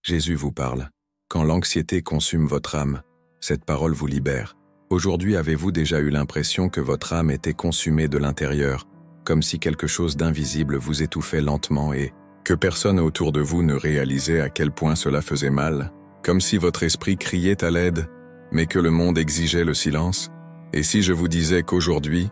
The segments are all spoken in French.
Jésus vous parle. Quand l'anxiété consume votre âme, cette parole vous libère. Aujourd'hui, avez-vous déjà eu l'impression que votre âme était consumée de l'intérieur, comme si quelque chose d'invisible vous étouffait lentement et que personne autour de vous ne réalisait à quel point cela faisait mal, comme si votre esprit criait à l'aide, mais que le monde exigeait le silence? Et si je vous disais qu'aujourd'hui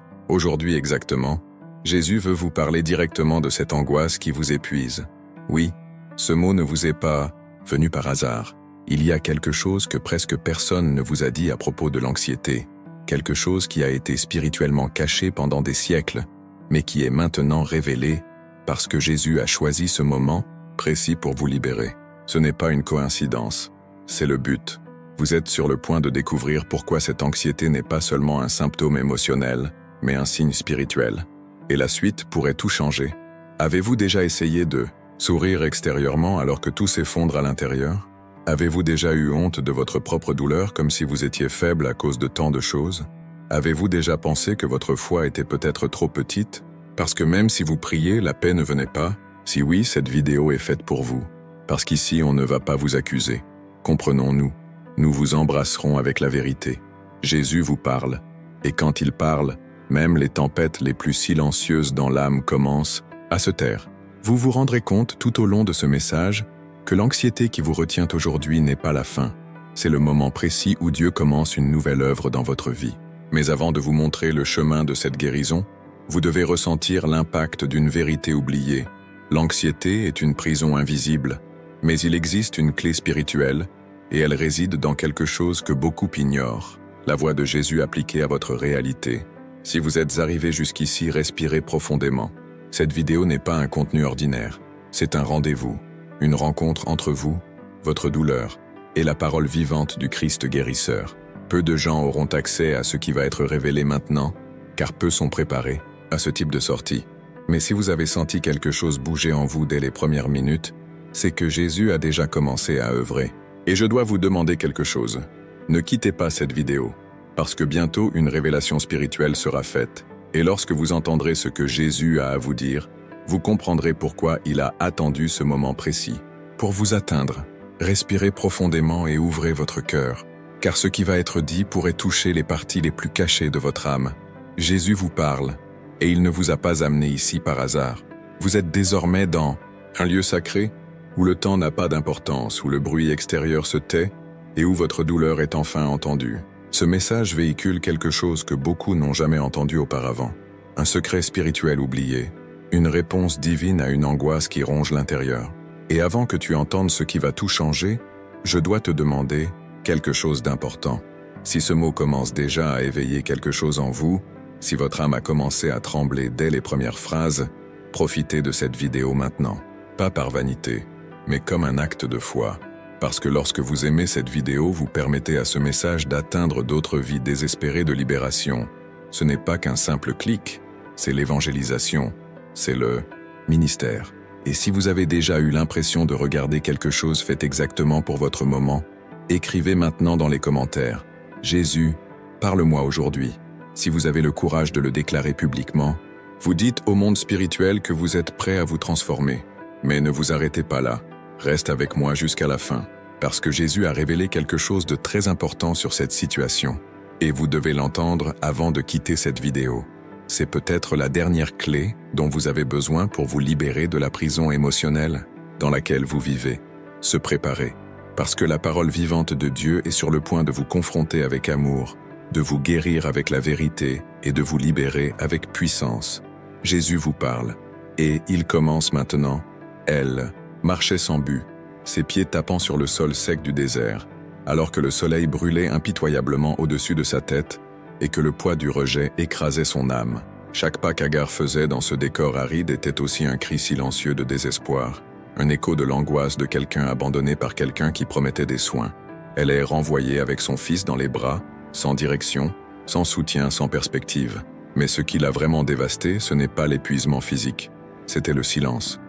exactement, Jésus veut vous parler directement de cette angoisse qui vous épuise? Oui, ce mot ne vous est pas venu par hasard. Il y a quelque chose que presque personne ne vous a dit à propos de l'anxiété, quelque chose qui a été spirituellement caché pendant des siècles, mais qui est maintenant révélé parce que Jésus a choisi ce moment précis pour vous libérer. Ce n'est pas une coïncidence, c'est le but. Vous êtes sur le point de découvrir pourquoi cette anxiété n'est pas seulement un symptôme émotionnel, mais un signe spirituel. Et la suite pourrait tout changer. Avez-vous déjà essayé de sourire extérieurement alors que tout s'effondre à l'intérieur? Avez-vous déjà eu honte de votre propre douleur comme si vous étiez faible à cause de tant de choses? Avez-vous déjà pensé que votre foi était peut-être trop petite? Parce que même si vous priez, la paix ne venait pas? Si oui, cette vidéo est faite pour vous. Parce qu'ici, on ne va pas vous accuser. Comprenons-nous. Nous vous embrasserons avec la vérité. Jésus vous parle. Et quand il parle, même les tempêtes les plus silencieuses dans l'âme commencent à se taire. Vous vous rendrez compte tout au long de ce message que l'anxiété qui vous retient aujourd'hui n'est pas la fin. C'est le moment précis où Dieu commence une nouvelle œuvre dans votre vie. Mais avant de vous montrer le chemin de cette guérison, vous devez ressentir l'impact d'une vérité oubliée. L'anxiété est une prison invisible, mais il existe une clé spirituelle, et elle réside dans quelque chose que beaucoup ignorent, la voix de Jésus appliquée à votre réalité. Si vous êtes arrivé jusqu'ici, respirez profondément. Cette vidéo n'est pas un contenu ordinaire, c'est un rendez-vous, une rencontre entre vous, votre douleur, et la parole vivante du Christ guérisseur. Peu de gens auront accès à ce qui va être révélé maintenant, car peu sont préparés à ce type de sortie. Mais si vous avez senti quelque chose bouger en vous dès les premières minutes, c'est que Jésus a déjà commencé à œuvrer. Et je dois vous demander quelque chose. Ne quittez pas cette vidéo, parce que bientôt une révélation spirituelle sera faite. Et lorsque vous entendrez ce que Jésus a à vous dire, vous comprendrez pourquoi il a attendu ce moment précis. Pour vous atteindre, respirez profondément et ouvrez votre cœur, car ce qui va être dit pourrait toucher les parties les plus cachées de votre âme. Jésus vous parle, et il ne vous a pas amené ici par hasard. Vous êtes désormais dans un lieu sacré, où le temps n'a pas d'importance, où le bruit extérieur se tait, et où votre douleur est enfin entendue. Ce message véhicule quelque chose que beaucoup n'ont jamais entendu auparavant. Un secret spirituel oublié, une réponse divine à une angoisse qui ronge l'intérieur. Et avant que tu entendes ce qui va tout changer, je dois te demander quelque chose d'important. Si ce mot commence déjà à éveiller quelque chose en vous, si votre âme a commencé à trembler dès les premières phrases, profitez de cette vidéo maintenant. Pas par vanité, mais comme un acte de foi. Parce que lorsque vous aimez cette vidéo, vous permettez à ce message d'atteindre d'autres vies désespérées de libération. Ce n'est pas qu'un simple clic, c'est l'évangélisation, c'est le ministère. Et si vous avez déjà eu l'impression de regarder quelque chose fait exactement pour votre moment, écrivez maintenant dans les commentaires « Jésus, parle-moi aujourd'hui ». Si vous avez le courage de le déclarer publiquement, vous dites au monde spirituel que vous êtes prêt à vous transformer. Mais ne vous arrêtez pas là. Reste avec moi jusqu'à la fin, parce que Jésus a révélé quelque chose de très important sur cette situation. Et vous devez l'entendre avant de quitter cette vidéo. C'est peut-être la dernière clé dont vous avez besoin pour vous libérer de la prison émotionnelle dans laquelle vous vivez. Se préparer, parce que la parole vivante de Dieu est sur le point de vous confronter avec amour, de vous guérir avec la vérité et de vous libérer avec puissance. Jésus vous parle, et il commence maintenant. Elle marchait sans but, ses pieds tapant sur le sol sec du désert, alors que le soleil brûlait impitoyablement au-dessus de sa tête et que le poids du rejet écrasait son âme. Chaque pas qu'Agar faisait dans ce décor aride était aussi un cri silencieux de désespoir, un écho de l'angoisse de quelqu'un abandonné par quelqu'un qui promettait des soins. Elle est renvoyée avec son fils dans les bras, sans direction, sans soutien, sans perspective. Mais ce qui l'a vraiment dévastée, ce n'est pas l'épuisement physique, c'était le silence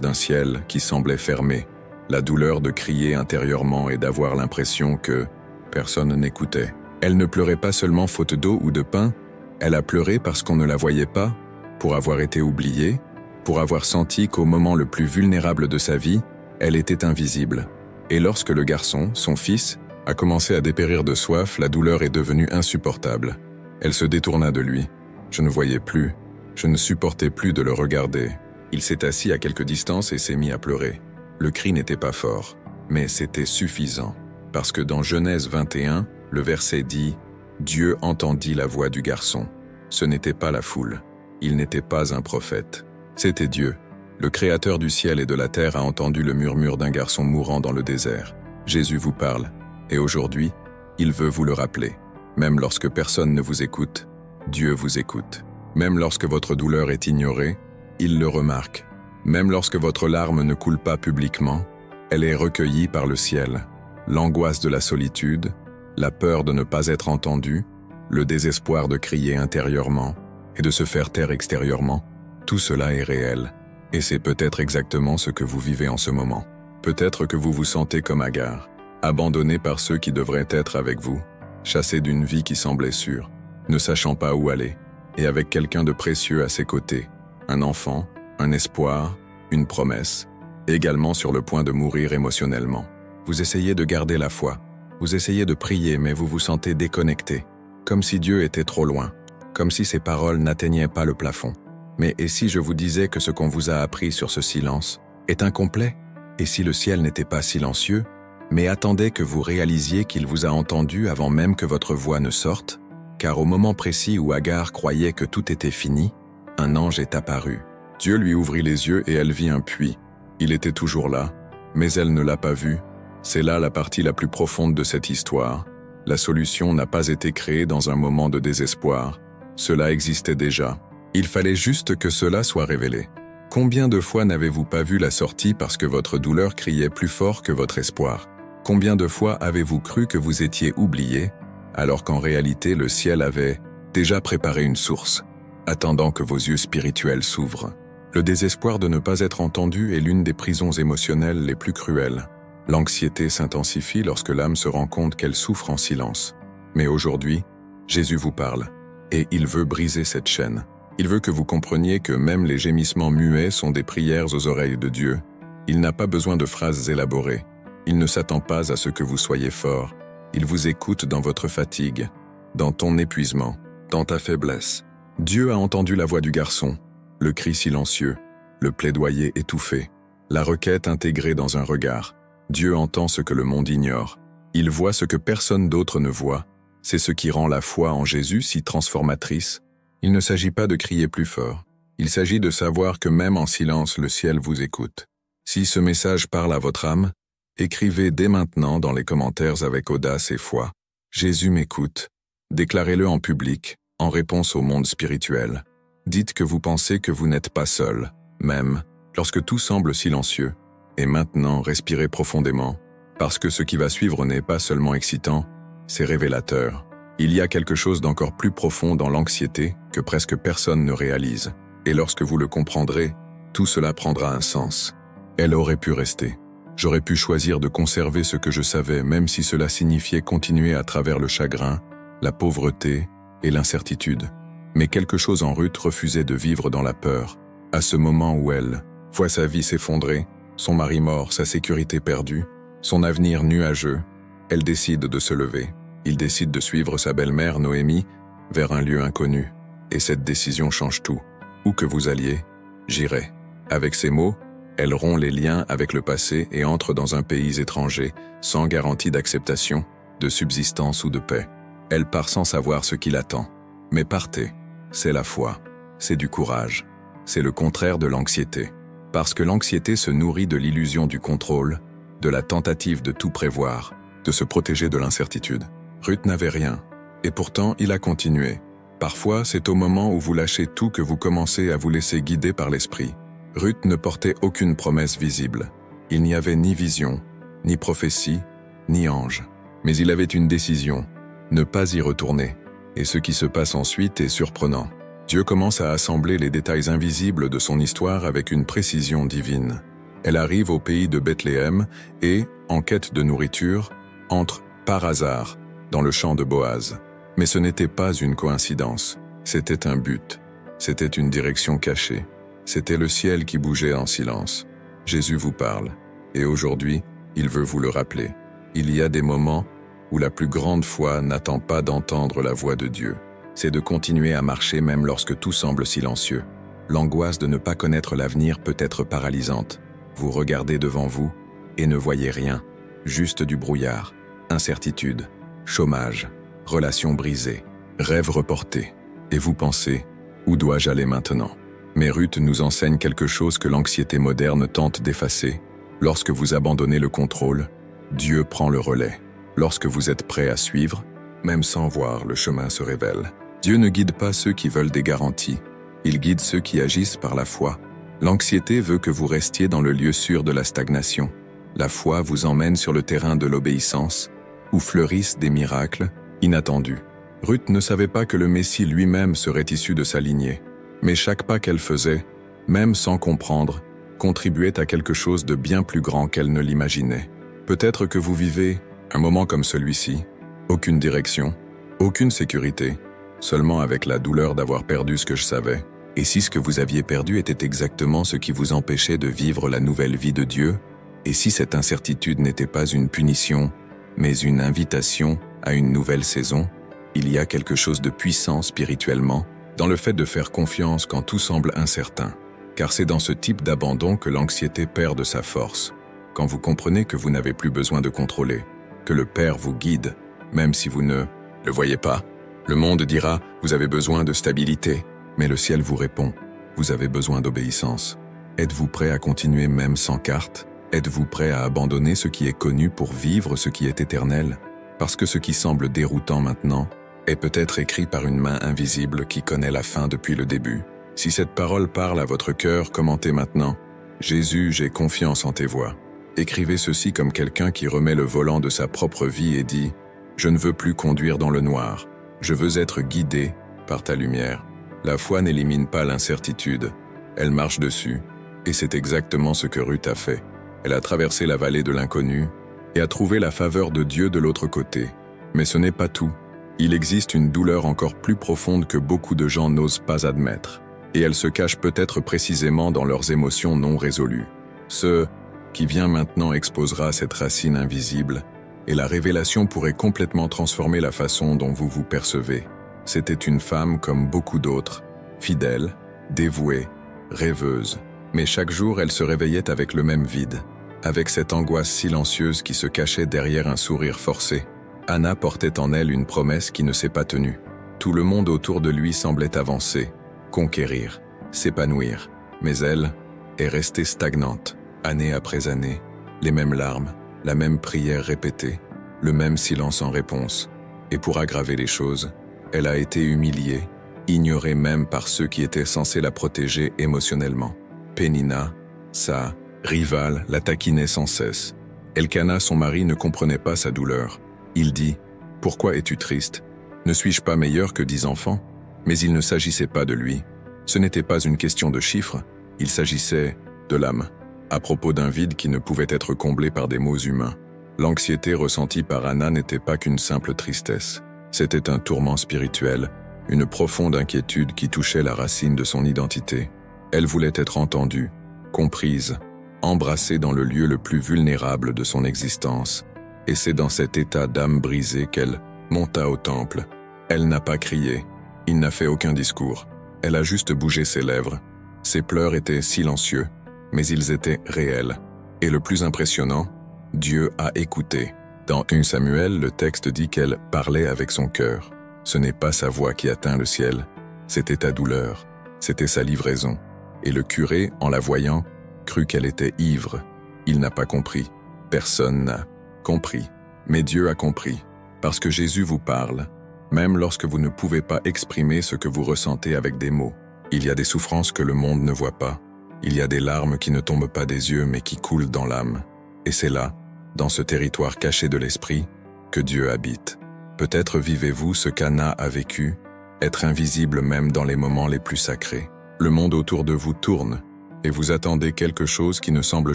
d'un ciel qui semblait fermé, la douleur de crier intérieurement et d'avoir l'impression que personne n'écoutait. Elle ne pleurait pas seulement faute d'eau ou de pain, elle a pleuré parce qu'on ne la voyait pas, pour avoir été oubliée, pour avoir senti qu'au moment le plus vulnérable de sa vie, Elle était invisible. Et lorsque le garçon, son fils, a commencé à dépérir de soif, la douleur est devenue insupportable. Elle se détourna de lui. Je ne voyais plus. Je ne supportais plus de le regarder. Il s'est assis à quelque distance et s'est mis à pleurer. Le cri n'était pas fort, mais c'était suffisant. Parce que dans Genèse 21, le verset dit « Dieu entendit la voix du garçon ». Ce n'était pas la foule. Il n'était pas un prophète. C'était Dieu. Le Créateur du ciel et de la terre a entendu le murmure d'un garçon mourant dans le désert. Jésus vous parle. Et aujourd'hui, il veut vous le rappeler. Même lorsque personne ne vous écoute, Dieu vous écoute. Même lorsque votre douleur est ignorée, il le remarque. Même lorsque votre larme ne coule pas publiquement, elle est recueillie par le ciel. L'angoisse de la solitude, la peur de ne pas être entendu, le désespoir de crier intérieurement et de se faire taire extérieurement, tout cela est réel. Et c'est peut-être exactement ce que vous vivez en ce moment. Peut-être que vous vous sentez comme Agar, abandonné par ceux qui devraient être avec vous, chassé d'une vie qui semblait sûre, ne sachant pas où aller, et avec quelqu'un de précieux à ses côtés, un enfant, un espoir, une promesse, également sur le point de mourir émotionnellement. Vous essayez de garder la foi, vous essayez de prier, mais vous vous sentez déconnecté, comme si Dieu était trop loin, comme si ses paroles n'atteignaient pas le plafond. Mais et si je vous disais que ce qu'on vous a appris sur ce silence est incomplet? Et si le ciel n'était pas silencieux, mais attendait que vous réalisiez qu'il vous a entendu avant même que votre voix ne sorte? Car au moment précis où Agar croyait que tout était fini, un ange est apparu. Dieu lui ouvrit les yeux et elle vit un puits. Il était toujours là, mais elle ne l'a pas vu. C'est là la partie la plus profonde de cette histoire. La solution n'a pas été créée dans un moment de désespoir. Cela existait déjà. Il fallait juste que cela soit révélé. Combien de fois n'avez-vous pas vu la sortie parce que votre douleur criait plus fort que votre espoir? Combien de fois avez-vous cru que vous étiez oublié, alors qu'en réalité le ciel avait déjà préparé une source, attendant que vos yeux spirituels s'ouvrent? Le désespoir de ne pas être entendu est l'une des prisons émotionnelles les plus cruelles. L'anxiété s'intensifie lorsque l'âme se rend compte qu'elle souffre en silence. Mais aujourd'hui, Jésus vous parle, et il veut briser cette chaîne. Il veut que vous compreniez que même les gémissements muets sont des prières aux oreilles de Dieu. Il n'a pas besoin de phrases élaborées. Il ne s'attend pas à ce que vous soyez fort. Il vous écoute dans votre fatigue, dans ton épuisement, dans ta faiblesse. Dieu a entendu la voix du garçon, le cri silencieux, le plaidoyer étouffé, la requête intégrée dans un regard. Dieu entend ce que le monde ignore. Il voit ce que personne d'autre ne voit. C'est ce qui rend la foi en Jésus si transformatrice. Il ne s'agit pas de crier plus fort. Il s'agit de savoir que même en silence, le ciel vous écoute. Si ce message parle à votre âme, écrivez dès maintenant dans les commentaires avec audace et foi. Jésus m'écoute. Déclarez-le en public, en réponse au monde spirituel. Dites que vous pensez que vous n'êtes pas seul, même lorsque tout semble silencieux. Et maintenant, respirez profondément, parce que ce qui va suivre n'est pas seulement excitant, c'est révélateur. Il y a quelque chose d'encore plus profond dans l'anxiété que presque personne ne réalise. Et lorsque vous le comprendrez, tout cela prendra un sens. Elle aurait pu rester. J'aurais pu choisir de conserver ce que je savais, même si cela signifiait continuer à travers le chagrin, la pauvreté et l'incertitude. Mais quelque chose en Ruth refusait de vivre dans la peur. À ce moment où elle voit sa vie s'effondrer, son mari mort, sa sécurité perdue, son avenir nuageux, elle décide de se lever. Il décide de suivre sa belle-mère, Noémie, vers un lieu inconnu. Et cette décision change tout. Où que vous alliez, j'irai. Avec ces mots, elle rompt les liens avec le passé et entre dans un pays étranger, sans garantie d'acceptation, de subsistance ou de paix. Elle part sans savoir ce qui l'attend. Mais partez, c'est la foi, c'est du courage. C'est le contraire de l'anxiété. Parce que l'anxiété se nourrit de l'illusion du contrôle, de la tentative de tout prévoir, de se protéger de l'incertitude. Ruth n'avait rien, et pourtant il a continué. Parfois, c'est au moment où vous lâchez tout que vous commencez à vous laisser guider par l'esprit. Ruth ne portait aucune promesse visible. Il n'y avait ni vision, ni prophétie, ni ange. Mais il avait une décision, ne pas y retourner. Et ce qui se passe ensuite est surprenant. Dieu commence à assembler les détails invisibles de son histoire avec une précision divine. Elle arrive au pays de Bethléem et, en quête de nourriture, entre par hasard dans le champ de Boaz. Mais ce n'était pas une coïncidence, c'était un but, c'était une direction cachée, c'était le ciel qui bougeait en silence. Jésus vous parle. Et aujourd'hui, il veut vous le rappeler. Il y a des moments où la plus grande foi n'attend pas d'entendre la voix de Dieu. C'est de continuer à marcher même lorsque tout semble silencieux. L'angoisse de ne pas connaître l'avenir peut être paralysante. Vous regardez devant vous et ne voyez rien, juste du brouillard, incertitude, chômage, relations brisées, rêves reportés. Et vous pensez, où dois-je aller maintenant? Mais Ruth nous enseigne quelque chose que l'anxiété moderne tente d'effacer. Lorsque vous abandonnez le contrôle, Dieu prend le relais. Lorsque vous êtes prêt à suivre, même sans voir, le chemin se révèle. Dieu ne guide pas ceux qui veulent des garanties. Il guide ceux qui agissent par la foi. L'anxiété veut que vous restiez dans le lieu sûr de la stagnation. La foi vous emmène sur le terrain de l'obéissance, où fleurissent des miracles inattendus. Ruth ne savait pas que le Messie lui-même serait issu de sa lignée. Mais chaque pas qu'elle faisait, même sans comprendre, contribuait à quelque chose de bien plus grand qu'elle ne l'imaginait. Peut-être que vous vivez un moment comme celui-ci, aucune direction, aucune sécurité, seulement avec la douleur d'avoir perdu ce que je savais. Et si ce que vous aviez perdu était exactement ce qui vous empêchait de vivre la nouvelle vie de Dieu, et si cette incertitude n'était pas une punition, mais une invitation à une nouvelle saison, il y a quelque chose de puissant spirituellement dans le fait de faire confiance quand tout semble incertain. Car c'est dans ce type d'abandon que l'anxiété perd de sa force, quand vous comprenez que vous n'avez plus besoin de contrôler, que le Père vous guide, même si vous ne le voyez pas. Le monde dira, vous avez besoin de stabilité, mais le ciel vous répond, vous avez besoin d'obéissance. Êtes-vous prêt à continuer même sans carte? Êtes-vous prêt à abandonner ce qui est connu pour vivre ce qui est éternel? Parce que ce qui semble déroutant maintenant est peut-être écrit par une main invisible qui connaît la fin depuis le début. Si cette parole parle à votre cœur, commentez maintenant, Jésus, j'ai confiance en tes voies. Écrivez ceci comme quelqu'un qui remet le volant de sa propre vie et dit, je ne veux plus conduire dans le noir. Je veux être guidé par ta lumière. La foi n'élimine pas l'incertitude, elle marche dessus, et c'est exactement ce que Ruth a fait. Elle a traversé la vallée de l'inconnu et a trouvé la faveur de Dieu de l'autre côté. Mais ce n'est pas tout. Il existe une douleur encore plus profonde que beaucoup de gens n'osent pas admettre, et elle se cache peut-être précisément dans leurs émotions non résolues. Ce qui vient maintenant exposera cette racine invisible, et la révélation pourrait complètement transformer la façon dont vous vous percevez. C'était une femme comme beaucoup d'autres, fidèle, dévouée, rêveuse. Mais chaque jour, elle se réveillait avec le même vide, avec cette angoisse silencieuse qui se cachait derrière un sourire forcé. Anna portait en elle une promesse qui ne s'est pas tenue. Tout le monde autour de lui semblait avancer, conquérir, s'épanouir. Mais elle est restée stagnante, année après année, les mêmes larmes, la même prière répétée, le même silence en réponse. Et pour aggraver les choses, elle a été humiliée, ignorée même par ceux qui étaient censés la protéger émotionnellement. Pénina, sa rivale, la taquinait sans cesse. Elkana, son mari, ne comprenait pas sa douleur. Il dit « Pourquoi es-tu triste? Ne suis-je pas meilleur que 10 enfants ?» Mais il ne s'agissait pas de lui. Ce n'était pas une question de chiffres, il s'agissait de l'âme, à propos d'un vide qui ne pouvait être comblé par des mots humains. L'anxiété ressentie par Anna n'était pas qu'une simple tristesse. C'était un tourment spirituel, une profonde inquiétude qui touchait la racine de son identité. Elle voulait être entendue, comprise, embrassée dans le lieu le plus vulnérable de son existence. Et c'est dans cet état d'âme brisée qu'elle monta au temple. Elle n'a pas crié, il n'a fait aucun discours. Elle a juste bougé ses lèvres. Ses pleurs étaient silencieux, mais ils étaient réels. Et le plus impressionnant, Dieu a écouté. Dans 1 Samuel, le texte dit qu'elle parlait avec son cœur. Ce n'est pas sa voix qui atteint le ciel, c'était ta douleur, c'était sa livraison. Et le curé, en la voyant, crut qu'elle était ivre. Il n'a pas compris. Personne n'a compris. Mais Dieu a compris, parce que Jésus vous parle, même lorsque vous ne pouvez pas exprimer ce que vous ressentez avec des mots. Il y a des souffrances que le monde ne voit pas. Il y a des larmes qui ne tombent pas des yeux mais qui coulent dans l'âme. Et c'est là, dans ce territoire caché de l'esprit, que Dieu habite. Peut-être vivez-vous ce qu'Anna a vécu, être invisible même dans les moments les plus sacrés. Le monde autour de vous tourne, et vous attendez quelque chose qui ne semble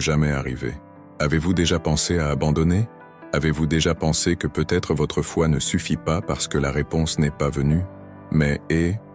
jamais arriver. Avez-vous déjà pensé à abandonner? Avez-vous déjà pensé que peut-être votre foi ne suffit pas parce que la réponse n'est pas venue? Mais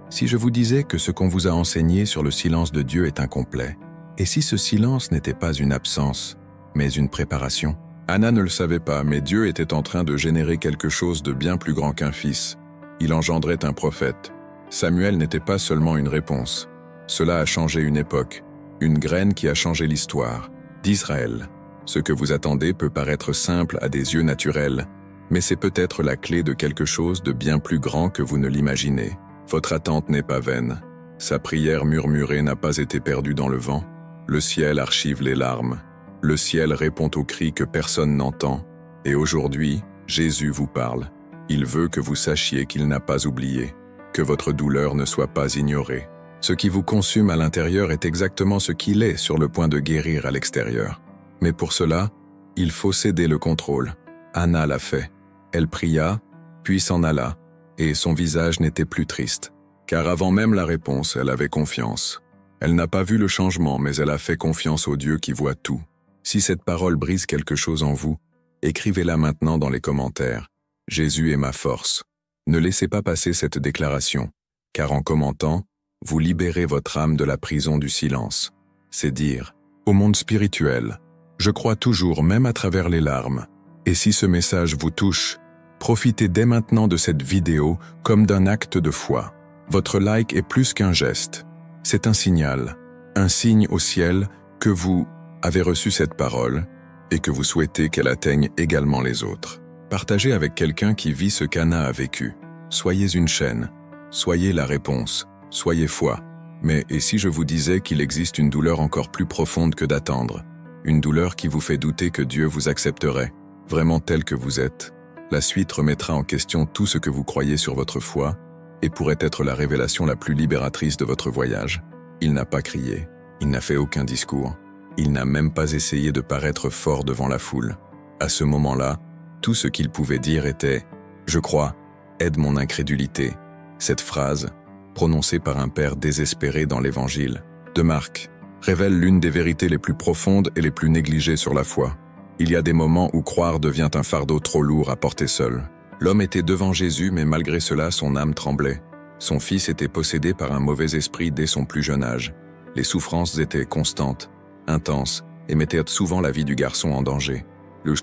si je vous disais que ce qu'on vous a enseigné sur le silence de Dieu est incomplet? Et si ce silence n'était pas une absence, mais une préparation. Anna ne le savait pas, mais Dieu était en train de générer quelque chose de bien plus grand qu'un fils. Il engendrait un prophète. Samuel n'était pas seulement une réponse. Cela a changé une époque, une graine qui a changé l'histoire d'Israël. Ce que vous attendez peut paraître simple à des yeux naturels, mais c'est peut-être la clé de quelque chose de bien plus grand que vous ne l'imaginez. Votre attente n'est pas vaine. Sa prière murmurée n'a pas été perdue dans le vent. Le ciel archive les larmes. Le ciel répond aux cris que personne n'entend. Et aujourd'hui, Jésus vous parle. Il veut que vous sachiez qu'il n'a pas oublié, que votre douleur ne soit pas ignorée. Ce qui vous consume à l'intérieur est exactement ce qu'il est sur le point de guérir à l'extérieur. Mais pour cela, il faut céder le contrôle. Anna l'a fait. Elle pria, puis s'en alla, et son visage n'était plus triste. Car avant même la réponse, elle avait confiance. Elle n'a pas vu le changement, mais elle a fait confiance au Dieu qui voit tout. Si cette parole brise quelque chose en vous, écrivez-la maintenant dans les commentaires. Jésus est ma force. Ne laissez pas passer cette déclaration, car en commentant, vous libérez votre âme de la prison du silence. C'est dire, au monde spirituel, je crois toujours, même à travers les larmes. Et si ce message vous touche, profitez dès maintenant de cette vidéo comme d'un acte de foi. Votre like est plus qu'un geste. C'est un signal, un signe au ciel que vous avez reçu cette parole et que vous souhaitez qu'elle atteigne également les autres. Partagez avec quelqu'un qui vit ce qu'Anna a vécu. Soyez une chaîne, soyez la réponse, soyez foi. Mais et si je vous disais qu'il existe une douleur encore plus profonde que d'attendre, une douleur qui vous fait douter que Dieu vous accepterait, vraiment tel que vous êtes? La suite remettra en question tout ce que vous croyez sur votre foi et pourrait être la révélation la plus libératrice de votre voyage. Il n'a pas crié, il n'a fait aucun discours, il n'a même pas essayé de paraître fort devant la foule. À ce moment-là, tout ce qu'il pouvait dire était « Je crois, aide mon incrédulité ». Cette phrase, prononcée par un père désespéré dans l'Évangile de Marc, révèle l'une des vérités les plus profondes et les plus négligées sur la foi. Il y a des moments où croire devient un fardeau trop lourd à porter seul. L'homme était devant Jésus, mais malgré cela, son âme tremblait. Son fils était possédé par un mauvais esprit dès son plus jeune âge. Les souffrances étaient constantes, intenses, et mettaient souvent la vie du garçon en danger. Le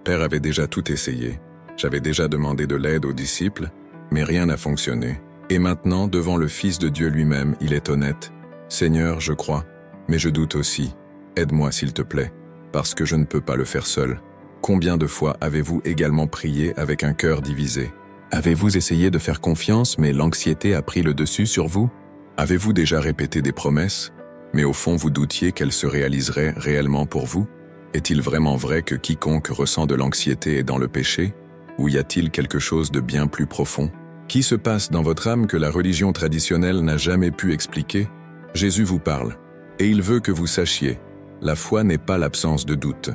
père avait déjà tout essayé. J'avais déjà demandé de l'aide aux disciples, mais rien n'a fonctionné. Et maintenant, devant le Fils de Dieu lui-même, il est honnête. « Seigneur, je crois, mais je doute aussi. Aide-moi s'il te plaît, parce que je ne peux pas le faire seul. » Combien de fois avez-vous également prié avec un cœur divisé? Avez-vous essayé de faire confiance, mais l'anxiété a pris le dessus sur vous? Avez-vous déjà répété des promesses, mais au fond vous doutiez qu'elles se réaliseraient réellement pour vous? Est-il vraiment vrai que quiconque ressent de l'anxiété est dans le péché? Ou y a-t-il quelque chose de bien plus profond? Qui se passe dans votre âme que la religion traditionnelle n'a jamais pu expliquer? Jésus vous parle, et il veut que vous sachiez, la foi n'est pas l'absence de doute.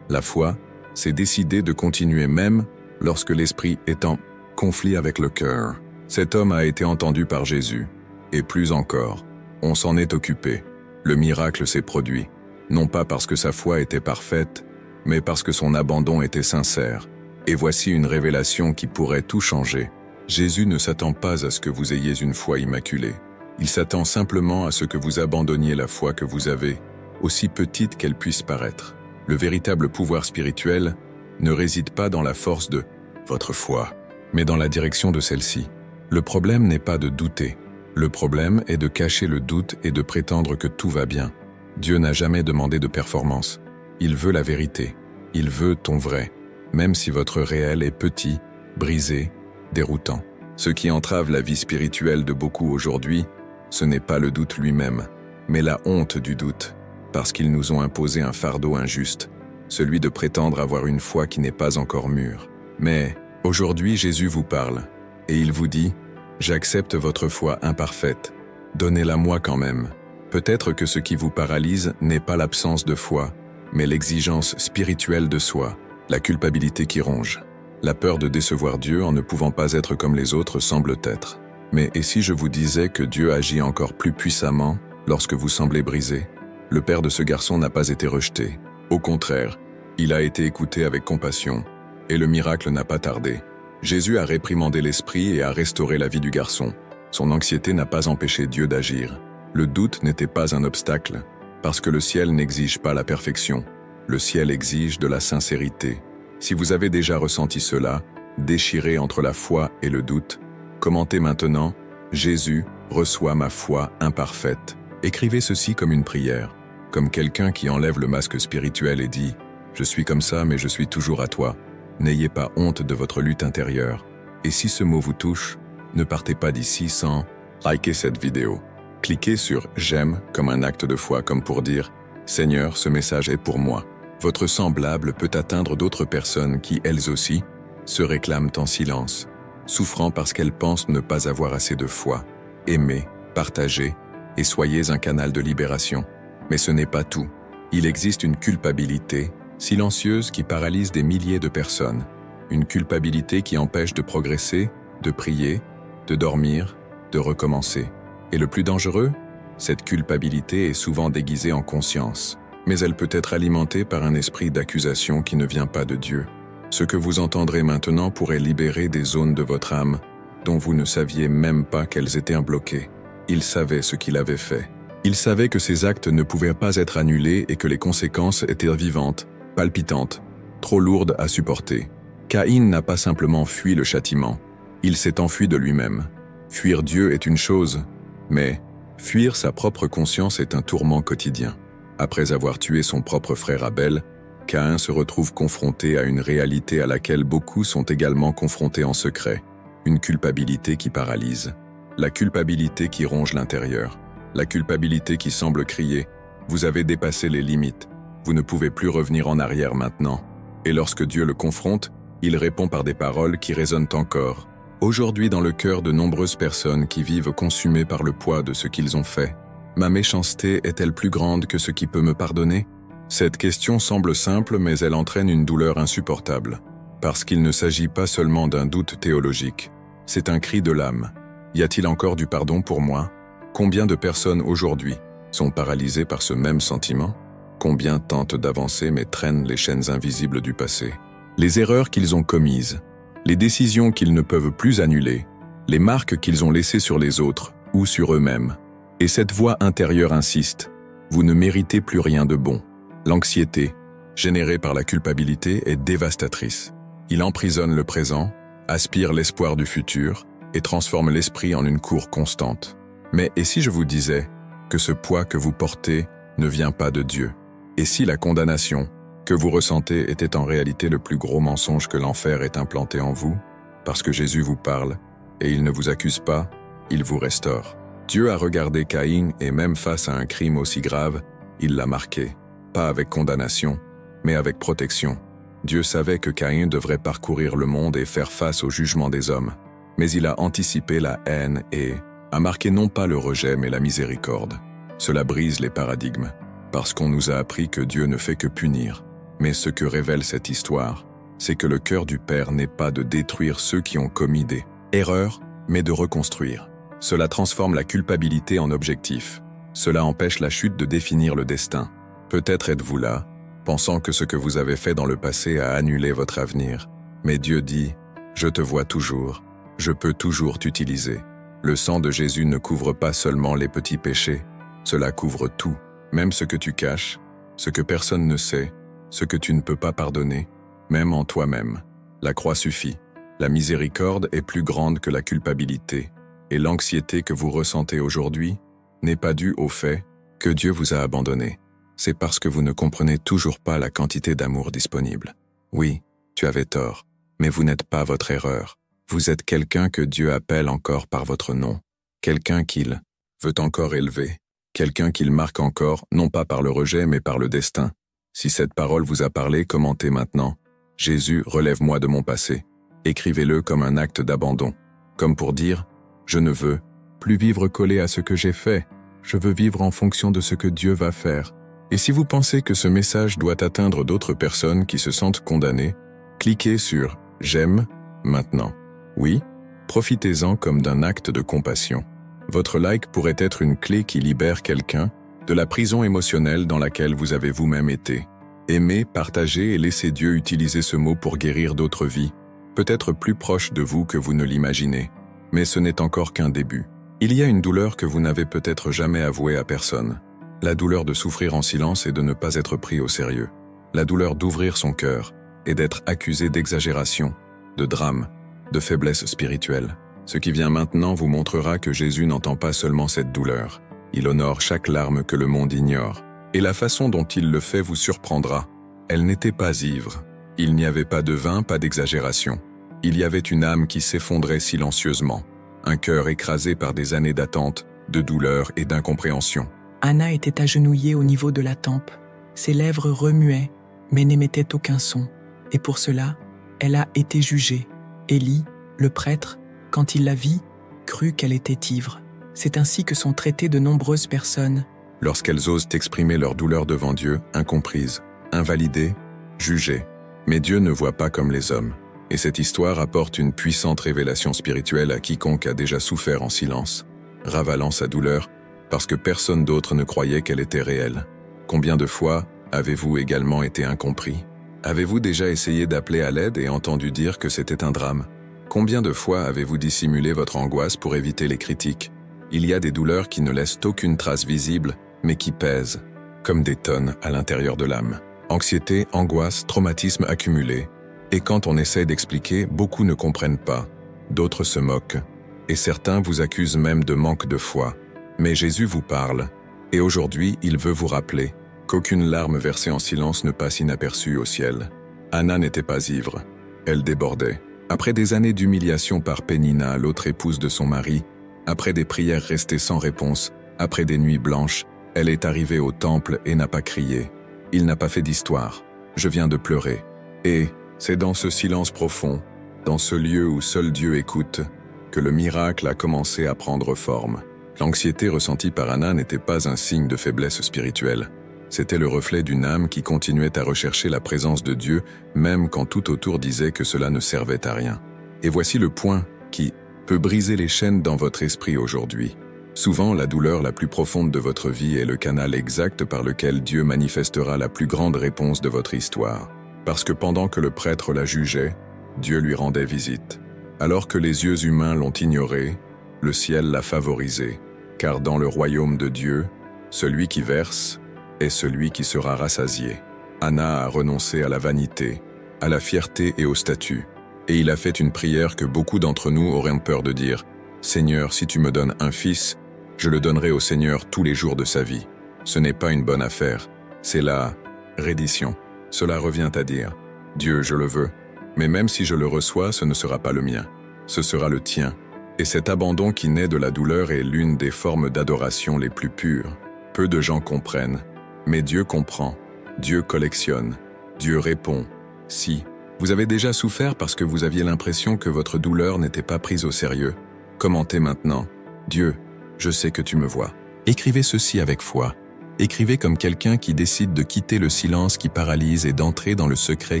La foi, c'est décider de continuer même lorsque l'esprit est en conflit avec le cœur. Cet homme a été entendu par Jésus, et plus encore, on s'en est occupé. Le miracle s'est produit, non pas parce que sa foi était parfaite, mais parce que son abandon était sincère. Et voici une révélation qui pourrait tout changer. Jésus ne s'attend pas à ce que vous ayez une foi immaculée. Il s'attend simplement à ce que vous abandonniez la foi que vous avez, aussi petite qu'elle puisse paraître. Le véritable pouvoir spirituel ne réside pas dans la force de votre foi, mais dans la direction de celle-ci. Le problème n'est pas de douter. Le problème est de cacher le doute et de prétendre que tout va bien. Dieu n'a jamais demandé de performance. Il veut la vérité. Il veut ton vrai, même si votre réel est petit, brisé, déroutant. Ce qui entrave la vie spirituelle de beaucoup aujourd'hui, ce n'est pas le doute lui-même, mais la honte du doute. Parce qu'ils nous ont imposé un fardeau injuste, celui de prétendre avoir une foi qui n'est pas encore mûre. Mais aujourd'hui, Jésus vous parle, et il vous dit « J'accepte votre foi imparfaite, donnez-la moi quand même. » Peut-être que ce qui vous paralyse n'est pas l'absence de foi, mais l'exigence spirituelle de soi, la culpabilité qui ronge. La peur de décevoir Dieu en ne pouvant pas être comme les autres semble être. Mais et si je vous disais que Dieu agit encore plus puissamment lorsque vous semblez brisé? Le père de ce garçon n'a pas été rejeté. Au contraire, il a été écouté avec compassion, et le miracle n'a pas tardé. Jésus a réprimandé l'esprit et a restauré la vie du garçon. Son anxiété n'a pas empêché Dieu d'agir. Le doute n'était pas un obstacle, parce que le ciel n'exige pas la perfection. Le ciel exige de la sincérité. Si vous avez déjà ressenti cela, déchiré entre la foi et le doute, commentez maintenant « Jésus, reçois ma foi imparfaite ». Écrivez ceci comme une prière, comme quelqu'un qui enlève le masque spirituel et dit « Je suis comme ça, mais je suis toujours à toi ». N'ayez pas honte de votre lutte intérieure. Et si ce mot vous touche, ne partez pas d'ici sans liker cette vidéo. Cliquez sur « J'aime » comme un acte de foi, comme pour dire « Seigneur, ce message est pour moi ». Votre semblable peut atteindre d'autres personnes qui, elles aussi, se réclament en silence, souffrant parce qu'elles pensent ne pas avoir assez de foi. Aimez, partagez et soyez un canal de libération. Mais ce n'est pas tout. Il existe une culpabilité silencieuse qui paralyse des milliers de personnes. Une culpabilité qui empêche de progresser, de prier, de dormir, de recommencer. Et le plus dangereux, cette culpabilité est souvent déguisée en conscience. Mais elle peut être alimentée par un esprit d'accusation qui ne vient pas de Dieu. Ce que vous entendrez maintenant pourrait libérer des zones de votre âme dont vous ne saviez même pas qu'elles étaient bloquées. Il savait ce qu'il avait fait. Il savait que ces actes ne pouvaient pas être annulés et que les conséquences étaient vivantes, palpitantes, trop lourdes à supporter. Caïn n'a pas simplement fui le châtiment, il s'est enfui de lui-même. Fuir Dieu est une chose, mais fuir sa propre conscience est un tourment quotidien. Après avoir tué son propre frère Abel, Caïn se retrouve confronté à une réalité à laquelle beaucoup sont également confrontés en secret, une culpabilité qui paralyse, la culpabilité qui ronge l'intérieur, la culpabilité qui semble crier « Vous avez dépassé les limites, vous ne pouvez plus revenir en arrière maintenant ». Et lorsque Dieu le confronte, il répond par des paroles qui résonnent encore. Aujourd'hui dans le cœur de nombreuses personnes qui vivent consumées par le poids de ce qu'ils ont fait, ma méchanceté est-elle plus grande que ce qui peut me pardonner? Cette question semble simple, mais elle entraîne une douleur insupportable. Parce qu'il ne s'agit pas seulement d'un doute théologique. C'est un cri de l'âme. Y a-t-il encore du pardon pour moi? Combien de personnes aujourd'hui sont paralysées par ce même sentiment? Combien tentent d'avancer mais traînent les chaînes invisibles du passé? Les erreurs qu'ils ont commises, les décisions qu'ils ne peuvent plus annuler, les marques qu'ils ont laissées sur les autres ou sur eux-mêmes. Et cette voix intérieure insiste, vous ne méritez plus rien de bon. L'anxiété, générée par la culpabilité, est dévastatrice. Il emprisonne le présent, aspire l'espoir du futur et transforme l'esprit en une cour constante. Mais et si je vous disais que ce poids que vous portez ne vient pas de Dieu? Et si la condamnation que vous ressentez était en réalité le plus gros mensonge que l'enfer ait implanté en vous? Parce que Jésus vous parle et il ne vous accuse pas, il vous restaure. Dieu a regardé Caïn et même face à un crime aussi grave, il l'a marqué, pas avec condamnation, mais avec protection. Dieu savait que Caïn devrait parcourir le monde et faire face au jugement des hommes, mais il a anticipé la haine et a marqué non pas le rejet mais la miséricorde. Cela brise les paradigmes, parce qu'on nous a appris que Dieu ne fait que punir. Mais ce que révèle cette histoire, c'est que le cœur du Père n'est pas de détruire ceux qui ont commis des erreurs, mais de reconstruire. Cela transforme la culpabilité en objectif. Cela empêche la chute de définir le destin. Peut-être êtes-vous là, pensant que ce que vous avez fait dans le passé a annulé votre avenir. Mais Dieu dit, « Je te vois toujours, je peux toujours t'utiliser ». Le sang de Jésus ne couvre pas seulement les petits péchés, cela couvre tout, même ce que tu caches, ce que personne ne sait, ce que tu ne peux pas pardonner, même en toi-même. La croix suffit. La miséricorde est plus grande que la culpabilité. Et l'anxiété que vous ressentez aujourd'hui n'est pas due au fait que Dieu vous a abandonné. C'est parce que vous ne comprenez toujours pas la quantité d'amour disponible. Oui, tu avais tort, mais vous n'êtes pas votre erreur. Vous êtes quelqu'un que Dieu appelle encore par votre nom, quelqu'un qu'il veut encore élever, quelqu'un qu'il marque encore, non pas par le rejet, mais par le destin. Si cette parole vous a parlé, commentez maintenant. Jésus, relève-moi de mon passé. Écrivez-le comme un acte d'abandon, comme pour dire « Je ne veux plus vivre collé à ce que j'ai fait, je veux vivre en fonction de ce que Dieu va faire. » Et si vous pensez que ce message doit atteindre d'autres personnes qui se sentent condamnées, cliquez sur « J'aime » maintenant. Oui, profitez-en comme d'un acte de compassion. Votre like pourrait être une clé qui libère quelqu'un de la prison émotionnelle dans laquelle vous avez vous-même été. Aimez, partagez et laissez Dieu utiliser ce mot pour guérir d'autres vies, peut-être plus proches de vous que vous ne l'imaginez. Mais ce n'est encore qu'un début. Il y a une douleur que vous n'avez peut-être jamais avouée à personne. La douleur de souffrir en silence et de ne pas être pris au sérieux. la douleur d'ouvrir son cœur et d'être accusé d'exagération, de drame, de faiblesse spirituelle. Ce qui vient maintenant vous montrera que Jésus n'entend pas seulement cette douleur. Il honore chaque larme que le monde ignore. Et la façon dont il le fait vous surprendra. Elle n'était pas ivre. Il n'y avait pas de vin, pas d'exagération. Il y avait une âme qui s'effondrait silencieusement. Un cœur écrasé par des années d'attente, de douleur et d'incompréhension. Anna était agenouillée au niveau de la tempe. Ses lèvres remuaient, mais n'émettaient aucun son. Et pour cela, elle a été jugée. Élie, le prêtre, quand il la vit, crut qu'elle était ivre. C'est ainsi que sont traitées de nombreuses personnes. Lorsqu'elles osent exprimer leur douleur devant Dieu, incomprises, invalidées, jugées. Mais Dieu ne voit pas comme les hommes. Et cette histoire apporte une puissante révélation spirituelle à quiconque a déjà souffert en silence, ravalant sa douleur, parce que personne d'autre ne croyait qu'elle était réelle. Combien de fois avez-vous également été incompris? Avez-vous déjà essayé d'appeler à l'aide et entendu dire que c'était un drame? Combien de fois avez-vous dissimulé votre angoisse pour éviter les critiques? Il y a des douleurs qui ne laissent aucune trace visible, mais qui pèsent, comme des tonnes à l'intérieur de l'âme. Anxiété, angoisse, traumatisme accumulés. Et quand on essaie d'expliquer, beaucoup ne comprennent pas. D'autres se moquent. Et certains vous accusent même de manque de foi. Mais Jésus vous parle. Et aujourd'hui, il veut vous rappeler qu'aucune larme versée en silence ne passe inaperçue au ciel. Anna n'était pas ivre. Elle débordait. Après des années d'humiliation par Pénina, l'autre épouse de son mari, après des prières restées sans réponse, après des nuits blanches, elle est arrivée au temple et n'a pas crié. Il n'a pas fait d'histoire. Je viens de pleurer. Et c'est dans ce silence profond, dans ce lieu où seul Dieu écoute, que le miracle a commencé à prendre forme. L'anxiété ressentie par Anna n'était pas un signe de faiblesse spirituelle. C'était le reflet d'une âme qui continuait à rechercher la présence de Dieu, même quand tout autour disait que cela ne servait à rien. Et voici le point qui peut briser les chaînes dans votre esprit aujourd'hui. Souvent, la douleur la plus profonde de votre vie est le canal exact par lequel Dieu manifestera la plus grande réponse de votre histoire. Parce que pendant que le prêtre la jugeait, Dieu lui rendait visite. Alors que les yeux humains l'ont ignoré, le ciel l'a favorisé. Car dans le royaume de Dieu, celui qui verse est celui qui sera rassasié. Anna a renoncé à la vanité, à la fierté et au statut. Et il a fait une prière que beaucoup d'entre nous auraient peur de dire « Seigneur, si tu me donnes un fils, je le donnerai au Seigneur tous les jours de sa vie. » Ce n'est pas une bonne affaire, c'est la reddition. Cela revient à dire « Dieu, je le veux, mais même si je le reçois, ce ne sera pas le mien, ce sera le tien. » Et cet abandon qui naît de la douleur est l'une des formes d'adoration les plus pures. Peu de gens comprennent, mais Dieu comprend, Dieu collectionne, Dieu répond. Si vous avez déjà souffert parce que vous aviez l'impression que votre douleur n'était pas prise au sérieux, commentez maintenant « Dieu, je sais que tu me vois. » Écrivez ceci avec foi. Écrivez comme quelqu'un qui décide de quitter le silence qui paralyse et d'entrer dans le secret